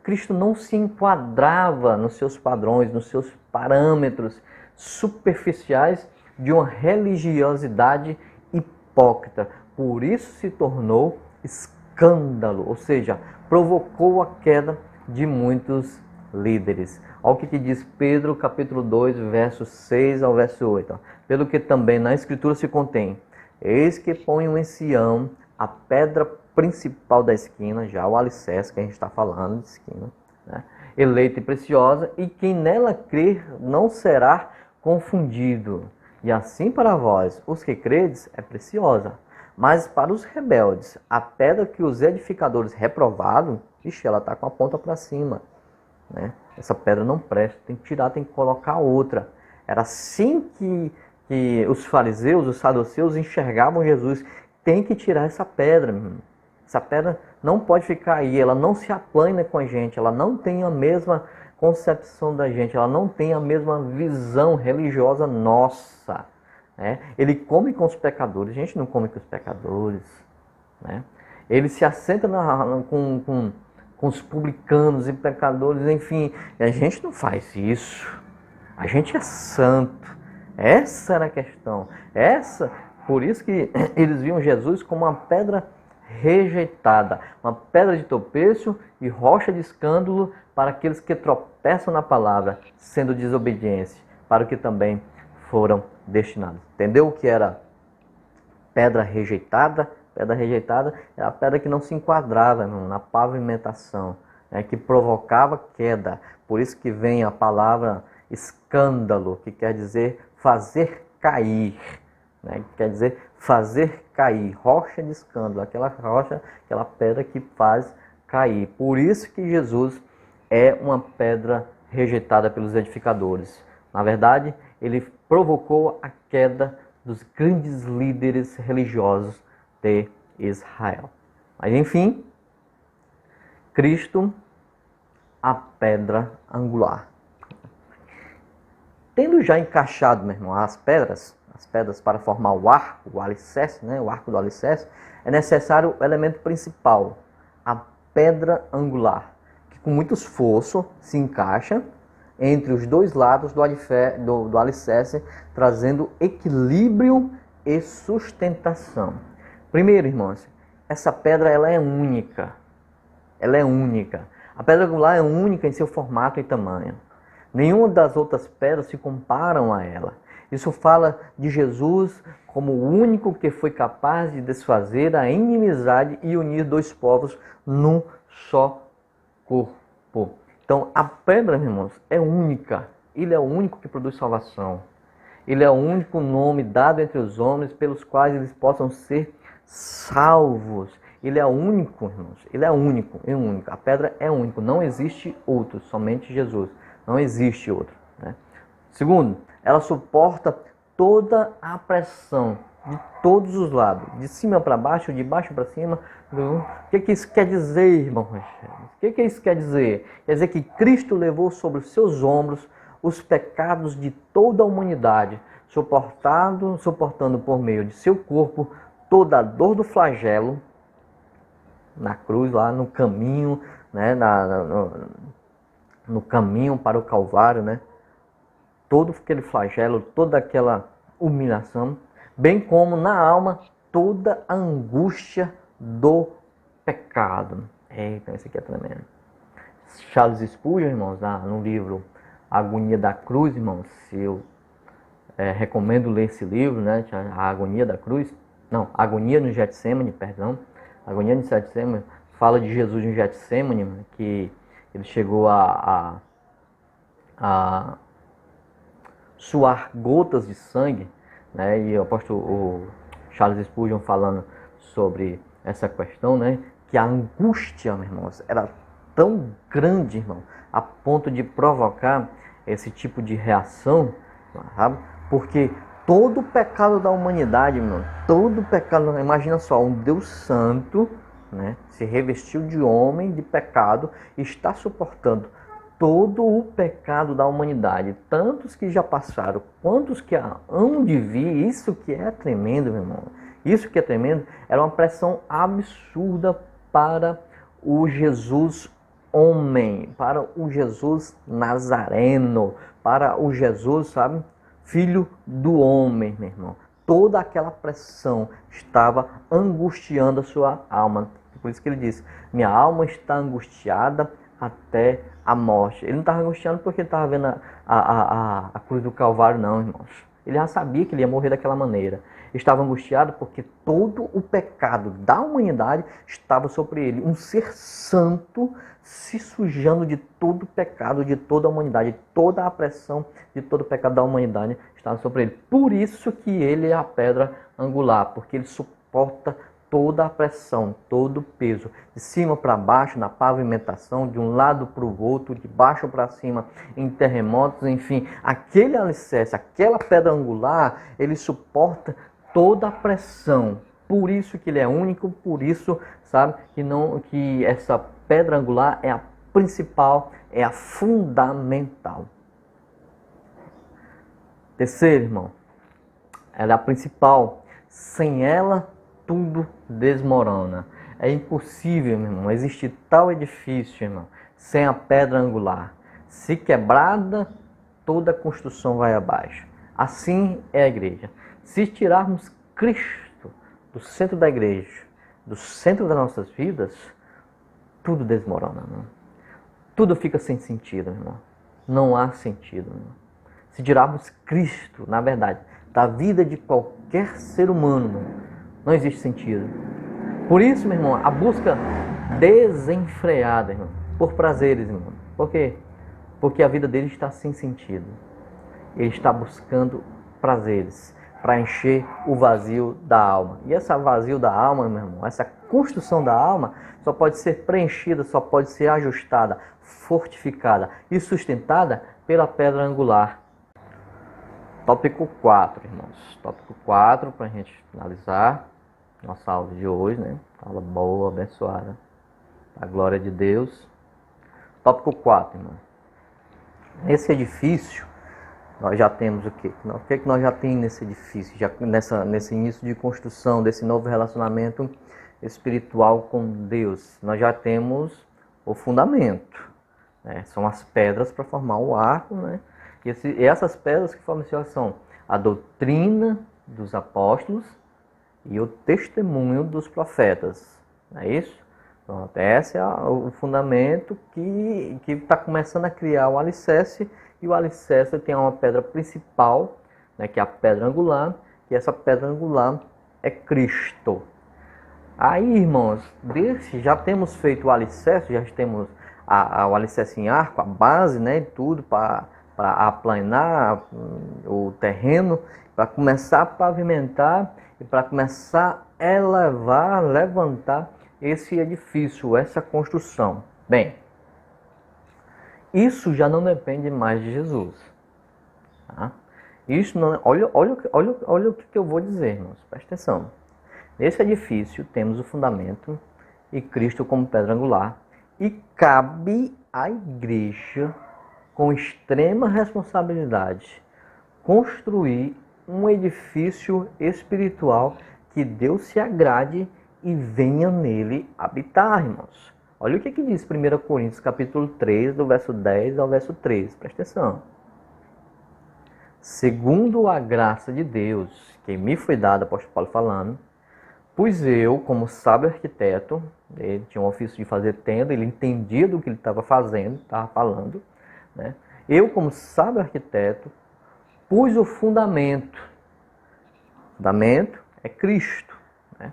Cristo não se enquadrava nos seus padrões, nos seus parâmetros superficiais de uma religiosidade hipócrita. Por isso se tornou escândalo, ou seja, provocou a queda de muitos líderes. Olha o que diz Pedro, capítulo 2, verso 6 ao verso 8. Pelo que também na Escritura se contém, Eis que ponho em Sião a pedra principal da esquina, já o alicerce que a gente está falando de esquina, né? Eleita e preciosa, e quem nela crer não será confundido. E assim para vós, os que credes, é preciosa. Mas para os rebeldes, a pedra que os edificadores reprovaram, ixi, ela está com a ponta para cima, né? Essa pedra não presta, tem que tirar, tem que colocar outra. Era assim que os fariseus, os saduceus enxergavam Jesus. Tem que tirar essa pedra, meu irmão. Essa pedra não pode ficar aí, ela não se aplana com a gente, ela não tem a mesma concepção da gente, ela não tem a mesma visão religiosa nossa, né? Ele come com os pecadores, a gente não come com os pecadores, né? Ele se assenta com os publicanos e pecadores, enfim, a gente não faz isso, a gente é santo. Essa era a questão, por isso que eles viam Jesus como uma pedra rejeitada, uma pedra de tropeço e rocha de escândalo para aqueles que tropeçam na palavra, sendo desobedientes, para o que também foram destinados. Entendeu o que era pedra rejeitada? Pedra rejeitada é a pedra que não se enquadrava na pavimentação, né, que provocava queda. Por isso que vem a palavra escândalo, que quer dizer fazer cair, né? Quer dizer fazer cair, rocha de escândalo, aquela rocha, aquela pedra que faz cair. Por isso que Jesus é uma pedra rejeitada pelos edificadores. Na verdade, ele provocou a queda dos grandes líderes religiosos de Israel. Mas enfim, Cristo, a pedra angular. Tendo já encaixado, meu irmão, as pedras para formar o arco, o alicerce, né, o arco do alicerce, é necessário o elemento principal, a pedra angular, que com muito esforço se encaixa entre os dois lados do alicerce, trazendo equilíbrio e sustentação. Primeiro, irmãos, essa pedra ela é única. Ela é única. A pedra angular é única em seu formato e tamanho. Nenhuma das outras pedras se comparam a ela. Isso fala de Jesus como o único que foi capaz de desfazer a inimizade e unir dois povos num só corpo. Então, a pedra, irmãos, é única. Ele é o único que produz salvação. Ele é o único nome dado entre os homens pelos quais eles possam ser salvos. Ele é único, irmãos. Ele é único, é único. A pedra é única. Não existe outro, somente Jesus. Não existe outro, né? Segundo, ela suporta toda a pressão de todos os lados, de cima para baixo, de baixo para cima. O que isso quer dizer, irmão Rogério? O que isso quer dizer? Quer dizer que Cristo levou sobre os seus ombros os pecados de toda a humanidade, suportando por meio de seu corpo toda a dor do flagelo na cruz, lá no caminho, né, no caminho para o Calvário, né? Todo aquele flagelo, toda aquela humilhação, bem como na alma toda a angústia do pecado. Eita, isso aqui é tremendo. Charles Spurgeon, irmãos, no livro Agonia da Cruz, irmãos, eu recomendo ler esse livro, né? A Agonia da Cruz, não, Agonia no Getsemane, perdão. Agonia no Getsemane fala de Jesus em Getsemane, que ele chegou a suar gotas de sangue, né? E o apóstolo Charles Spurgeon falando sobre essa questão, né? Que a angústia, meus irmãos, era tão grande, irmão, a ponto de provocar esse tipo de reação, sabe? Porque todo o pecado da humanidade, irmão, todo o pecado, imagina só, um Deus santo, né? Se revestiu de homem, de pecado, e está suportando todo o pecado da humanidade, tantos que já passaram, quantos que hão de vir. Isso que é tremendo, meu irmão. Isso que é tremendo, era uma pressão absurda para o Jesus homem, para o Jesus nazareno, para o Jesus, sabe, filho do homem, meu irmão. Toda aquela pressão estava angustiando a sua alma. Por isso que ele disse, minha alma está angustiada até a morte. Ele não estava angustiando porque ele estava vendo a cruz do Calvário, não, irmãos. Ele já sabia que ele ia morrer daquela maneira. Estava angustiado porque todo o pecado da humanidade estava sobre ele. Um ser santo se sujando de todo o pecado de toda a humanidade. Toda a pressão de todo o pecado da humanidade estava sobre ele. Por isso que ele é a pedra angular, porque ele suporta toda a pressão, todo o peso, de cima para baixo, na pavimentação, de um lado para o outro, de baixo para cima, em terremotos, enfim. Aquele alicerce, aquela pedra angular, ele suporta toda a pressão. Por isso que ele é único, por isso, sabe, que essa pedra angular é a principal, é a fundamental. Terceiro, irmão, ela é a principal. Sem ela, tudo desmorona. É impossível, meu irmão, existir tal edifício, irmão, sem a pedra angular. Se quebrada, toda a construção vai abaixo. Assim é a igreja. Se tirarmos Cristo do centro da igreja, do centro das nossas vidas, tudo desmorona, irmão. Tudo fica sem sentido, irmão. Não há sentido, irmão. Se tirarmos Cristo, na verdade, da vida de qualquer ser humano, irmão, não existe sentido. Por isso, meu irmão, a busca desenfreada, irmão, por prazeres, irmão. Por quê? Porque a vida dele está sem sentido. Ele está buscando prazeres para encher o vazio da alma. E esse vazio da alma, meu irmão, essa construção da alma só pode ser preenchida, só pode ser ajustada, fortificada e sustentada pela pedra angular. Tópico 4, irmãos. Tópico 4, para a gente finalizar nossa aula de hoje, né? Aula boa, abençoada. A glória de Deus. Tópico 4, irmão. Nesse edifício, nós já temos o quê? O que nós já temos nesse edifício? Já nesse início de construção, desse novo relacionamento espiritual com Deus. Nós já temos o fundamento, né? São as pedras para formar o arco, né? E essas pedras que formam são a doutrina dos apóstolos e o testemunho dos profetas. Não é isso? Pronto, esse é o fundamento que está começando a criar o alicerce. E o alicerce tem uma pedra principal, né, que é a pedra angular. E essa pedra angular é Cristo. Aí, irmãos, já temos feito o alicerce, já temos o alicerce em arco, a base, né, tudo para aplanar o terreno, para começar a pavimentar e para começar a levantar esse edifício, essa construção. Bem, isso já não depende mais de Jesus. Tá? Isso não, olha o que eu vou dizer, irmãos, presta atenção. Nesse edifício temos o fundamento e Cristo como pedra angular, e cabe à igreja, com extrema responsabilidade, construir um edifício espiritual que Deus se agrade e venha nele habitar, irmãos. Olha o que diz 1 Coríntios capítulo 3, do verso 10 ao verso 13. Presta atenção. Segundo a graça de Deus, que me foi dada, apóstolo Paulo falando, pois eu, como sábio arquiteto, ele tinha um ofício de fazer tenda, ele entendia do que ele estava fazendo, estava falando, né? Eu, como sábio arquiteto, pus o fundamento. Fundamento é Cristo, né?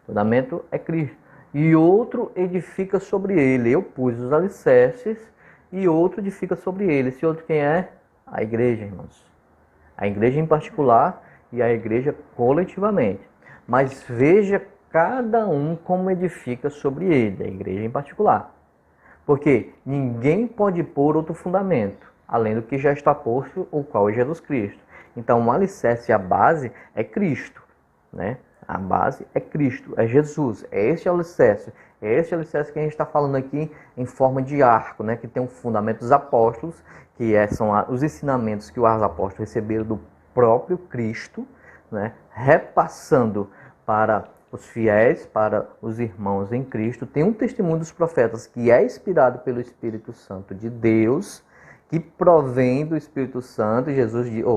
Fundamento é Cristo. E outro edifica sobre ele. Eu pus os alicerces e outro edifica sobre ele. Esse outro quem é? A igreja, irmãos. A igreja em particular e a igreja coletivamente. Mas veja cada um como edifica sobre ele, a igreja em particular. Porque ninguém pode pôr outro fundamento, além do que já está posto, o qual é Jesus Cristo. Então, o alicerce, a base é Cristo, né? A base é Cristo, é Jesus, é esse alicerce. É esse alicerce que a gente está falando aqui em forma de arco, né? Que tem um fundamento dos apóstolos, que são os ensinamentos que os apóstolos receberam do próprio Cristo, né? Repassando para os fiéis, para os irmãos em Cristo. Tem um testemunho dos profetas que é inspirado pelo Espírito Santo de Deus, que provém do Espírito Santo,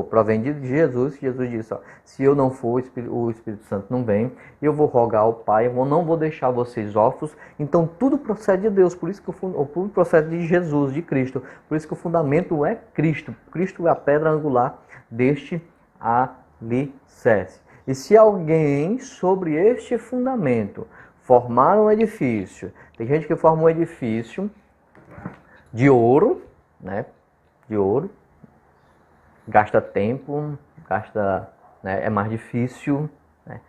provém de Jesus. Jesus disse, se eu não for, o Espírito Santo não vem, eu vou rogar ao Pai, eu não vou deixar vocês órfãos. Então tudo procede de Deus, por isso que tudo procede de Jesus, de Cristo. Por isso que o fundamento é Cristo. Cristo é a pedra angular deste alicerce. E se alguém sobre este fundamento formar um edifício, tem gente que forma um edifício de ouro, né? De ouro, gasta tempo, né? É mais difícil, né?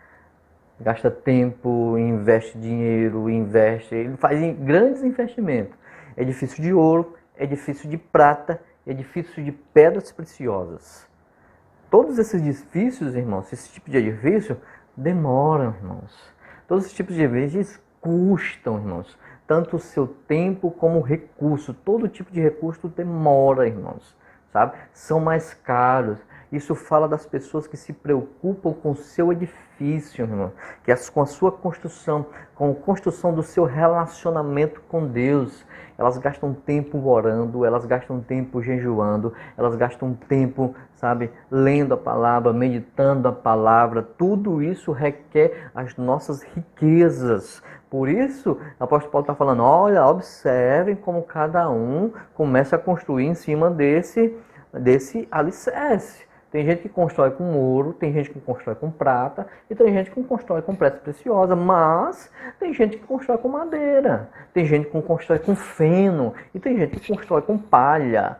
Gasta tempo, investe dinheiro, ele faz grandes investimentos. Edifício de ouro, edifício de prata, edifício de pedras preciosas. Todos esses edifícios, irmãos, esse tipo de edifício demoram, irmãos. Todos esses tipos de edifícios custam, irmãos. Tanto o seu tempo como o recurso. Todo tipo de recurso demora, irmãos. Sabe? São mais caros. Isso fala das pessoas que se preocupam com o seu edifício, irmão. Que é com a sua construção, com a construção do seu relacionamento com Deus. Elas gastam tempo orando, elas gastam tempo jejuando, elas gastam tempo, sabe, lendo a palavra, meditando a palavra. Tudo isso requer as nossas riquezas. Por isso, o apóstolo Paulo está falando, olha, observem como cada um começa a construir em cima desse alicerce. Tem gente que constrói com ouro, tem gente que constrói com prata, e tem gente que constrói com pedra preciosa, mas tem gente que constrói com madeira, tem gente que constrói com feno, e tem gente que constrói com palha.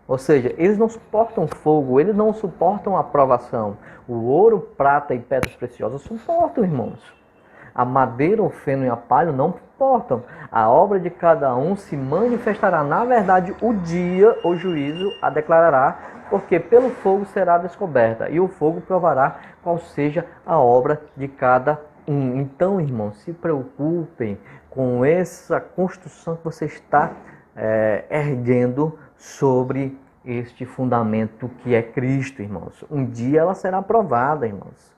Ou seja, eles não suportam fogo, eles não suportam a provação. O ouro, prata e pedras preciosas suportam, irmãos. A madeira, o feno e a palha não suportam. A obra de cada um se manifestará. Na verdade, o dia, o juízo, a declarará, porque pelo fogo será descoberta, e o fogo provará qual seja a obra de cada um. Então, irmãos, se preocupem com essa construção que você está erguendo sobre este fundamento que é Cristo, irmãos. Um dia ela será aprovada, irmãos.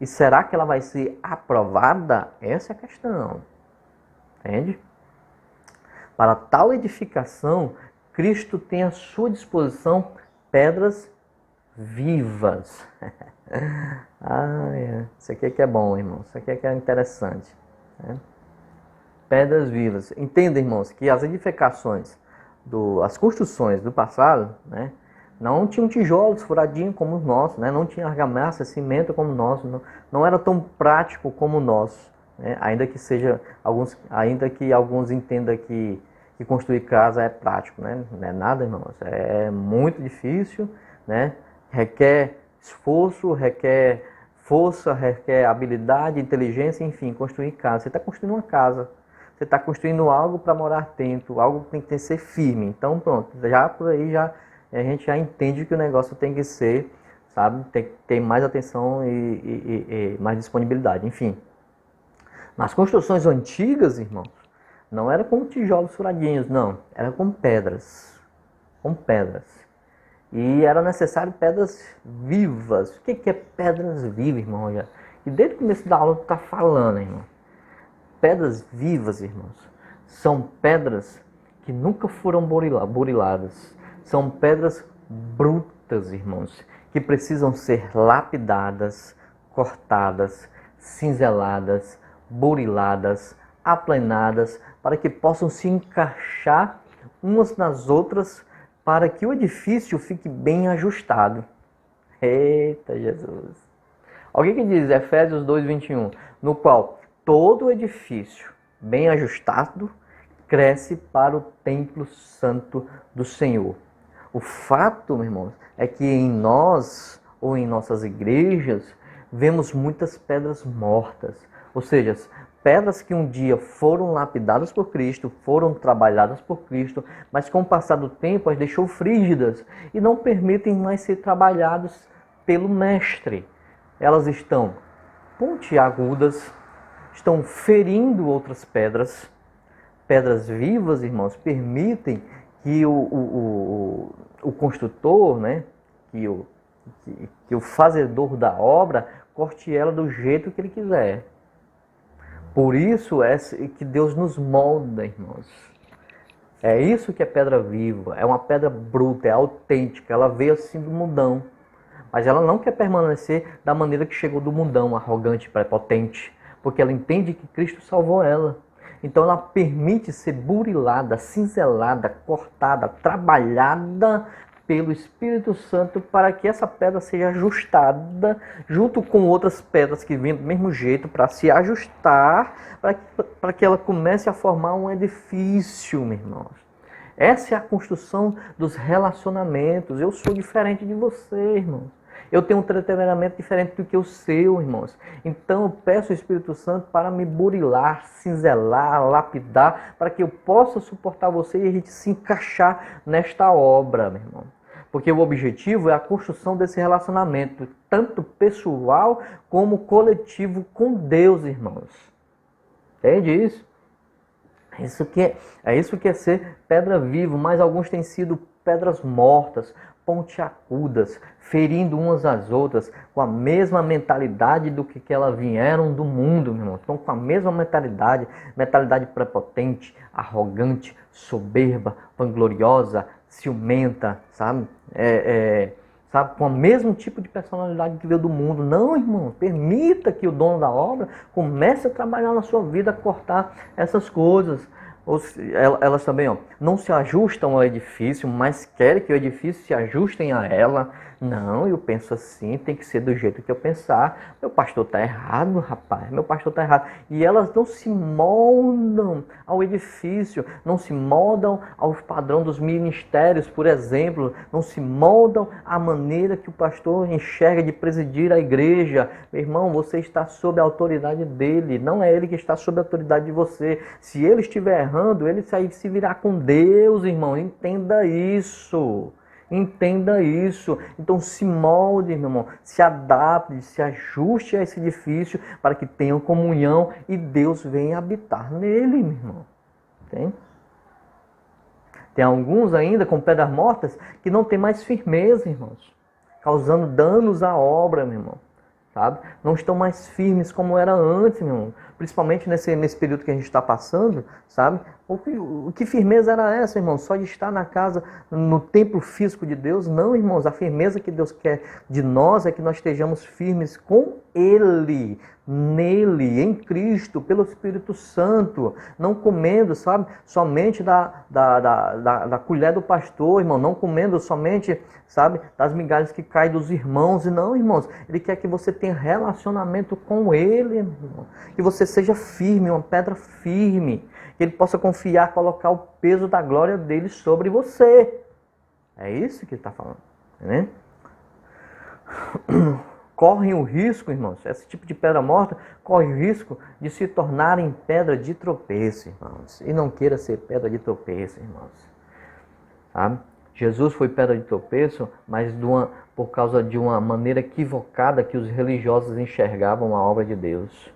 E será que ela vai ser aprovada? Essa é a questão. Entende? Para tal edificação, Cristo tem à sua disposição pedras vivas. Isso aqui é que é bom, irmão. Isso aqui é que é interessante. Né? Pedras vivas. Entenda, irmãos, que as edificações, as construções do passado, né, não tinham tijolos furadinhos como os nossos, né? Não tinha argamassa, cimento como o nosso, não era tão prático como o nosso, né? Ainda que alguns entendam que construir casa é prático, né? Não é nada, irmãos. É muito difícil, né? Requer esforço, requer força, requer habilidade, inteligência, enfim, construir casa. Você está construindo uma casa, você está construindo algo para morar dentro, algo que tem que ser firme. Então, pronto, já por aí a gente já entende que o negócio tem que ser, sabe, tem que ter mais atenção e mais disponibilidade, enfim. Nas construções antigas, irmãos, não era com tijolos furadinhos, não, era com pedras, E era necessário pedras vivas. O que é pedras vivas, irmão? E desde o começo da aula tu está falando, irmão. Pedras vivas, irmãos, são pedras que nunca foram buriladas. São pedras brutas, irmãos, que precisam ser lapidadas, cortadas, cinzeladas, buriladas, aplanadas, para que possam se encaixar umas nas outras, para que o edifício fique bem ajustado. Eita Jesus! Olha o que diz Efésios 2:21, no qual todo edifício bem ajustado cresce para o templo santo do Senhor. O fato, meus irmãos, é que em nós, ou em nossas igrejas, vemos muitas pedras mortas. Ou seja, pedras que um dia foram lapidadas por Cristo, foram trabalhadas por Cristo, mas com o passar do tempo as deixou frígidas e não permitem mais ser trabalhadas pelo Mestre. Elas estão pontiagudas, estão ferindo outras pedras. Pedras vivas, irmãos, permitem que o construtor, né, que o fazedor da obra, corte ela do jeito que ele quiser. Por isso é que Deus nos molda, irmãos. É isso que é pedra viva, é uma pedra bruta, é autêntica, ela veio assim do mundão. Mas ela não quer permanecer da maneira que chegou do mundão, arrogante, prepotente, porque ela entende que Cristo salvou ela. Então ela permite ser burilada, cinzelada, cortada, trabalhada pelo Espírito Santo para que essa pedra seja ajustada junto com outras pedras que vêm do mesmo jeito para se ajustar, para que ela comece a formar um edifício, meus irmãos. Essa é a construção dos relacionamentos. Eu sou diferente de você, irmãos. Eu tenho um treinamento diferente do que o seu, irmãos. Então eu peço ao Espírito Santo para me burilar, cinzelar, lapidar, para que eu possa suportar você e a gente se encaixar nesta obra, meu irmão. Porque o objetivo é a construção desse relacionamento, tanto pessoal como coletivo com Deus, irmãos. Entende isso? É isso que é ser pedra viva, mas alguns têm sido pedras mortas, pontiagudas, ferindo umas às outras, com a mesma mentalidade do que elas vieram do mundo, meu irmão. Estão com a mesma mentalidade prepotente, arrogante, soberba, vangloriosa, ciumenta, sabe? Sabe? Com o mesmo tipo de personalidade que veio do mundo. Não, irmão, permita que o dono da obra comece a trabalhar na sua vida, a cortar essas coisas. Elas também não se ajustam ao edifício, mas querem que o edifício se ajustem a ela. Não, eu penso assim, tem que ser do jeito que eu pensar. Meu pastor está errado, rapaz, meu pastor está errado. E elas não se moldam ao edifício, não se moldam ao padrão dos ministérios, por exemplo, não se moldam à maneira que o pastor enxerga de presidir a igreja. Meu irmão, você está sob a autoridade dele, não é ele que está sob a autoridade de você. Se ele estiver errando, ele se virá com Deus, irmão, entenda isso. Entenda isso. Então se molde, meu irmão, se adapte, se ajuste a esse edifício para que tenham comunhão e Deus venha habitar nele, meu irmão. Tem alguns ainda com pedras mortas que não tem mais firmeza, irmãos, causando danos à obra, meu irmão. Sabe? Não estão mais firmes como era antes, meu irmão. Principalmente nesse período que a gente está passando, sabe? O que firmeza era essa, irmão? Só de estar na casa, no templo físico de Deus? Não, irmãos. A firmeza que Deus quer de nós é que nós estejamos firmes com Ele, nele, em Cristo, pelo Espírito Santo. Não comendo, sabe? Somente da colher do pastor, irmão. Não comendo somente, sabe? Das migalhas que caem dos irmãos. E não, irmãos. Ele quer que você tenha relacionamento com Ele, irmão. Que você seja firme, uma pedra firme. Que Ele possa confiar, colocar o peso da glória dele sobre você. É isso que ele está falando. Né? Correm o risco, irmãos, esse tipo de pedra morta corre o risco de se tornarem pedra de tropeço, irmãos. E não queira ser pedra de tropeço, irmãos. Sabe? Jesus foi pedra de tropeço, mas por causa de uma maneira equivocada que os religiosos enxergavam a obra de Deus.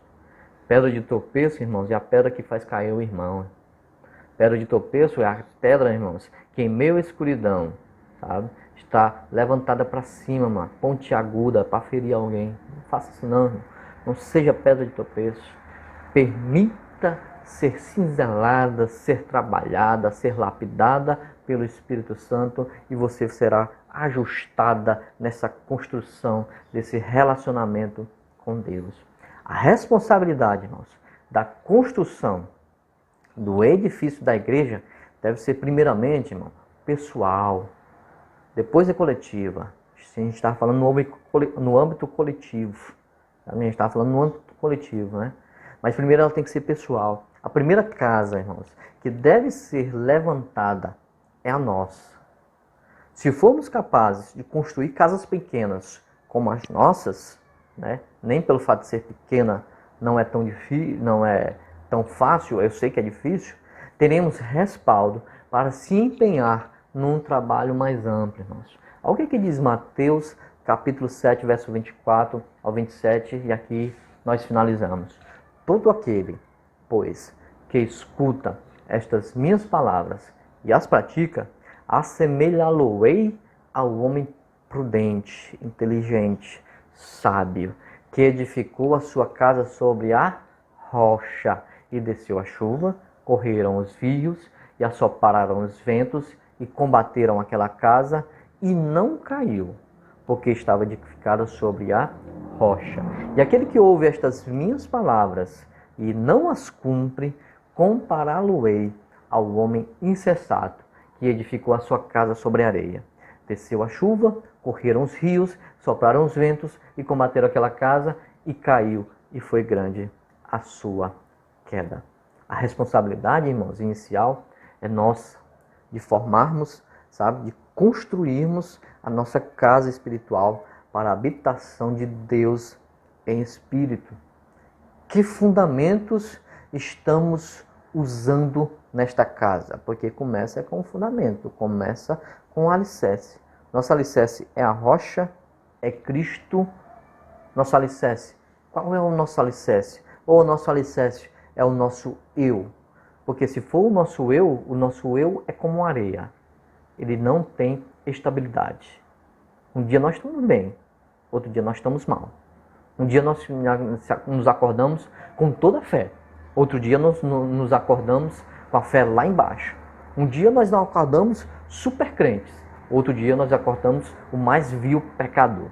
Pedra de tropeço, irmãos, é a pedra que faz cair o irmão. Pedra de tropeço é a pedra, irmãos, que em meio à escuridão, sabe, está levantada para cima, mano, pontiaguda, para ferir alguém. Não faça isso não, irmão. Não seja pedra de tropeço. Permita ser cinzelada, ser trabalhada, ser lapidada pelo Espírito Santo e você será ajustada nessa construção desse relacionamento com Deus. A responsabilidade, irmãos, da construção do edifício da igreja deve ser primeiramente, irmão, pessoal, depois é coletiva. A gente está falando no âmbito coletivo. A gente está falando no âmbito coletivo, né? Mas primeiro ela tem que ser pessoal. A primeira casa, irmãos, que deve ser levantada é a nossa. Se formos capazes de construir casas pequenas como as nossas, né? Nem pelo fato de ser pequena não é tão difícil, não é tão fácil, eu sei que é difícil, teremos respaldo para se empenhar num trabalho mais amplo, irmãos. Olha o que diz Mateus, capítulo 7, verso 24 ao 27, e aqui nós finalizamos. Todo aquele, pois, que escuta estas minhas palavras e as pratica, assemelhá-lo-ei ao homem prudente, inteligente, sábio, que edificou a sua casa sobre a rocha, e desceu a chuva, correram os rios, e assopararam os ventos, e combateram aquela casa, e não caiu, porque estava edificada sobre a rocha. E aquele que ouve estas minhas palavras, e não as cumpre, compará-lo-ei ao homem insensato, que edificou a sua casa sobre a areia. Desceu a chuva, correram os rios, sopraram os ventos e combateram aquela casa e caiu, e foi grande a sua queda. A responsabilidade, irmãos, inicial é nossa, de formarmos, sabe, de construirmos a nossa casa espiritual para a habitação de Deus em espírito. Que fundamentos estamos usando nesta casa? Porque começa com o fundamento, começa com o alicerce. Nosso alicerce é a rocha, é Cristo. Nosso alicerce, qual é o nosso alicerce? Ou o nosso alicerce é o nosso eu? Porque se for o nosso eu é como areia. Ele não tem estabilidade. Um dia nós estamos bem, outro dia nós estamos mal. Um dia nós nos acordamos com toda a fé. Outro dia nós nos acordamos com a fé lá embaixo. Um dia nós não acordamos super crentes. Outro dia nós acordamos o mais vil pecador.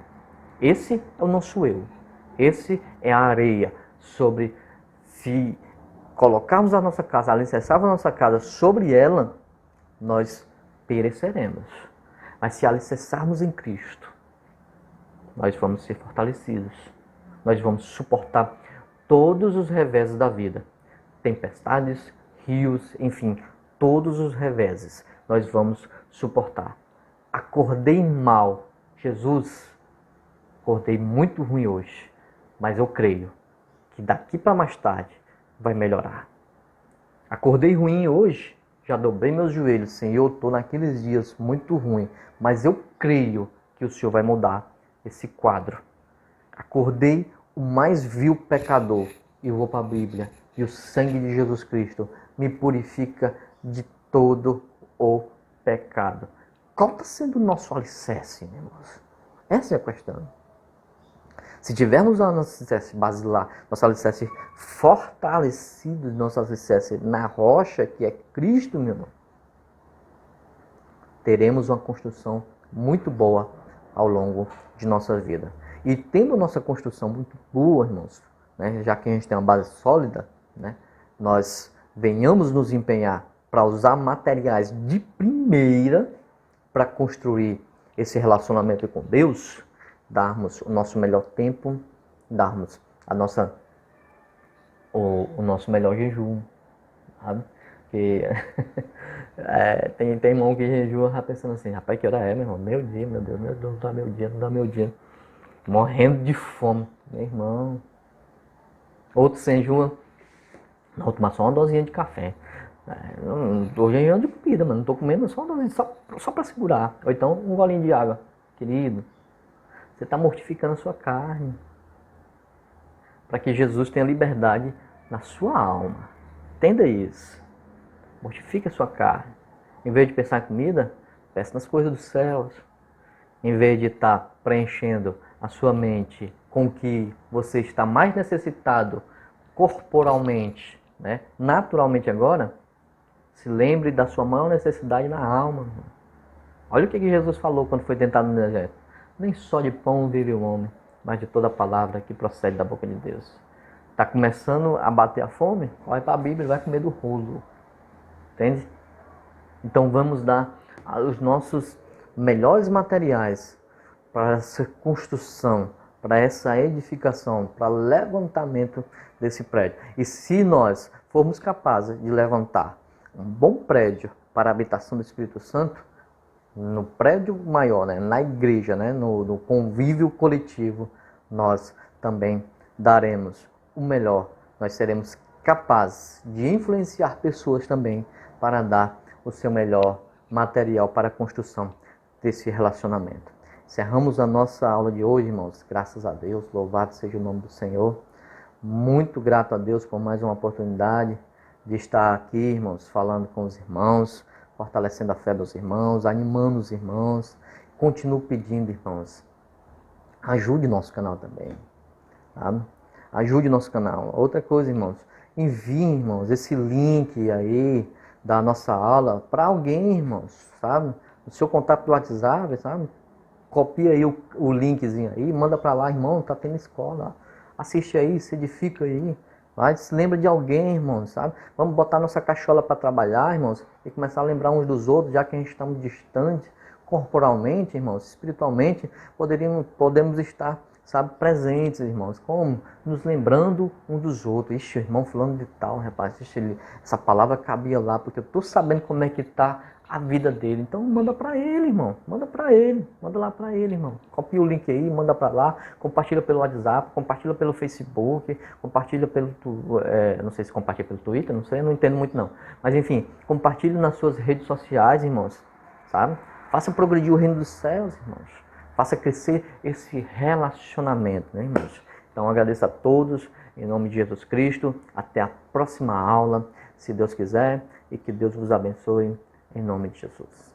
Esse é o nosso eu. Esse é a areia sobre, se colocarmos a nossa casa, alicerçarmos a nossa casa sobre ela, nós pereceremos. Mas se alicerçarmos em Cristo, nós vamos ser fortalecidos. Nós vamos suportar todos os reveses da vida. Tempestades, rios, enfim, todos os reveses nós vamos suportar. Acordei mal, Jesus, acordei muito ruim hoje, mas eu creio que daqui para mais tarde vai melhorar. Acordei ruim hoje, já dobrei meus joelhos, Senhor, estou naqueles dias muito ruim, mas eu creio que o Senhor vai mudar esse quadro. Acordei o mais vil pecador e eu vou para a Bíblia. E o sangue de Jesus Cristo me purifica de todo o pecado. Qual está sendo o nosso alicerce, irmãos? Essa é a questão. Se tivermos a nossa alicerce basilar, nosso alicerce fortalecido, nosso alicerce na rocha, que é Cristo, meu irmão, teremos uma construção muito boa ao longo de nossa vida. E tendo nossa construção muito boa, irmãos, né, já que a gente tem uma base sólida, né, nós venhamos nos empenhar para usar materiais de primeira para construir esse relacionamento com Deus, darmos o nosso melhor tempo, darmos o nosso melhor jejum, sabe? Que tem irmão que jejua já pensando assim, rapaz, que hora é, meu irmão? Meu dia, meu Deus, não dá meu dia, não dá meu dia. Morrendo de fome, meu irmão. Outro sem jejum, não, vou tomar só uma dosinha de café. Não estou jejuando de comida, mano, não estou comendo só uma dosinha, só para segurar. Ou então um golinho de água, querido. Você está mortificando a sua carne. Para que Jesus tenha liberdade na sua alma. Entenda isso. Mortifique a sua carne. Em vez de pensar em comida, pense nas coisas dos céus. Em vez de estar preenchendo a sua mente com o que você está mais necessitado corporalmente, né? Naturalmente agora, se lembre da sua maior necessidade na alma. Olha o que Jesus falou quando foi tentado no deserto. Nem só de pão vive o homem, mas de toda palavra que procede da boca de Deus. Está começando a bater a fome? Olha para a Bíblia e vai comer do rolo. Entende? Então vamos dar os nossos melhores materiais para essa construção, para essa edificação, para o levantamento desse prédio. E se nós formos capazes de levantar um bom prédio para a habitação do Espírito Santo, no prédio maior, né, na igreja, né, no convívio coletivo, nós também daremos o melhor. Nós seremos capazes de influenciar pessoas também para dar o seu melhor material para a construção desse relacionamento. Encerramos a nossa aula de hoje, irmãos. Graças a Deus, louvado seja o nome do Senhor. Muito grato a Deus por mais uma oportunidade de estar aqui, irmãos, falando com os irmãos, fortalecendo a fé dos irmãos, animando os irmãos. Continuo pedindo, irmãos, ajude nosso canal também, tá? Ajude nosso canal. Outra coisa, irmãos, envie, irmãos, esse link aí da nossa aula para alguém, irmãos, sabe? O seu contato do WhatsApp, sabe? Copia aí o linkzinho aí, manda para lá, irmão, tá tendo escola, assiste aí, se edifica aí. Vai, se lembra de alguém, irmãos, sabe? Vamos botar nossa cachola para trabalhar, irmãos, e começar a lembrar uns dos outros, já que a gente está muito distante. corporalmente, irmãos, espiritualmente, podemos estar, sabe, presentes, irmãos. Como? Nos lembrando um dos outros. Ixi, irmão fulano de tal, rapaz, essa palavra cabia lá, porque eu estou sabendo como é que está a vida dele. Então manda para ele, irmão. Manda para ele. Manda lá para ele, irmão. Copia o link aí, manda para lá. Compartilha pelo WhatsApp, compartilha pelo Facebook, compartilha pelo... não sei se compartilha pelo Twitter, não sei, não entendo muito não. Mas enfim, compartilha nas suas redes sociais, irmãos. Sabe? Faça progredir o reino dos céus, irmãos. Faça crescer esse relacionamento, né, irmãos? Então agradeço a todos, em nome de Jesus Cristo. Até a próxima aula, se Deus quiser. E que Deus vos abençoe. Em nome de Jesus.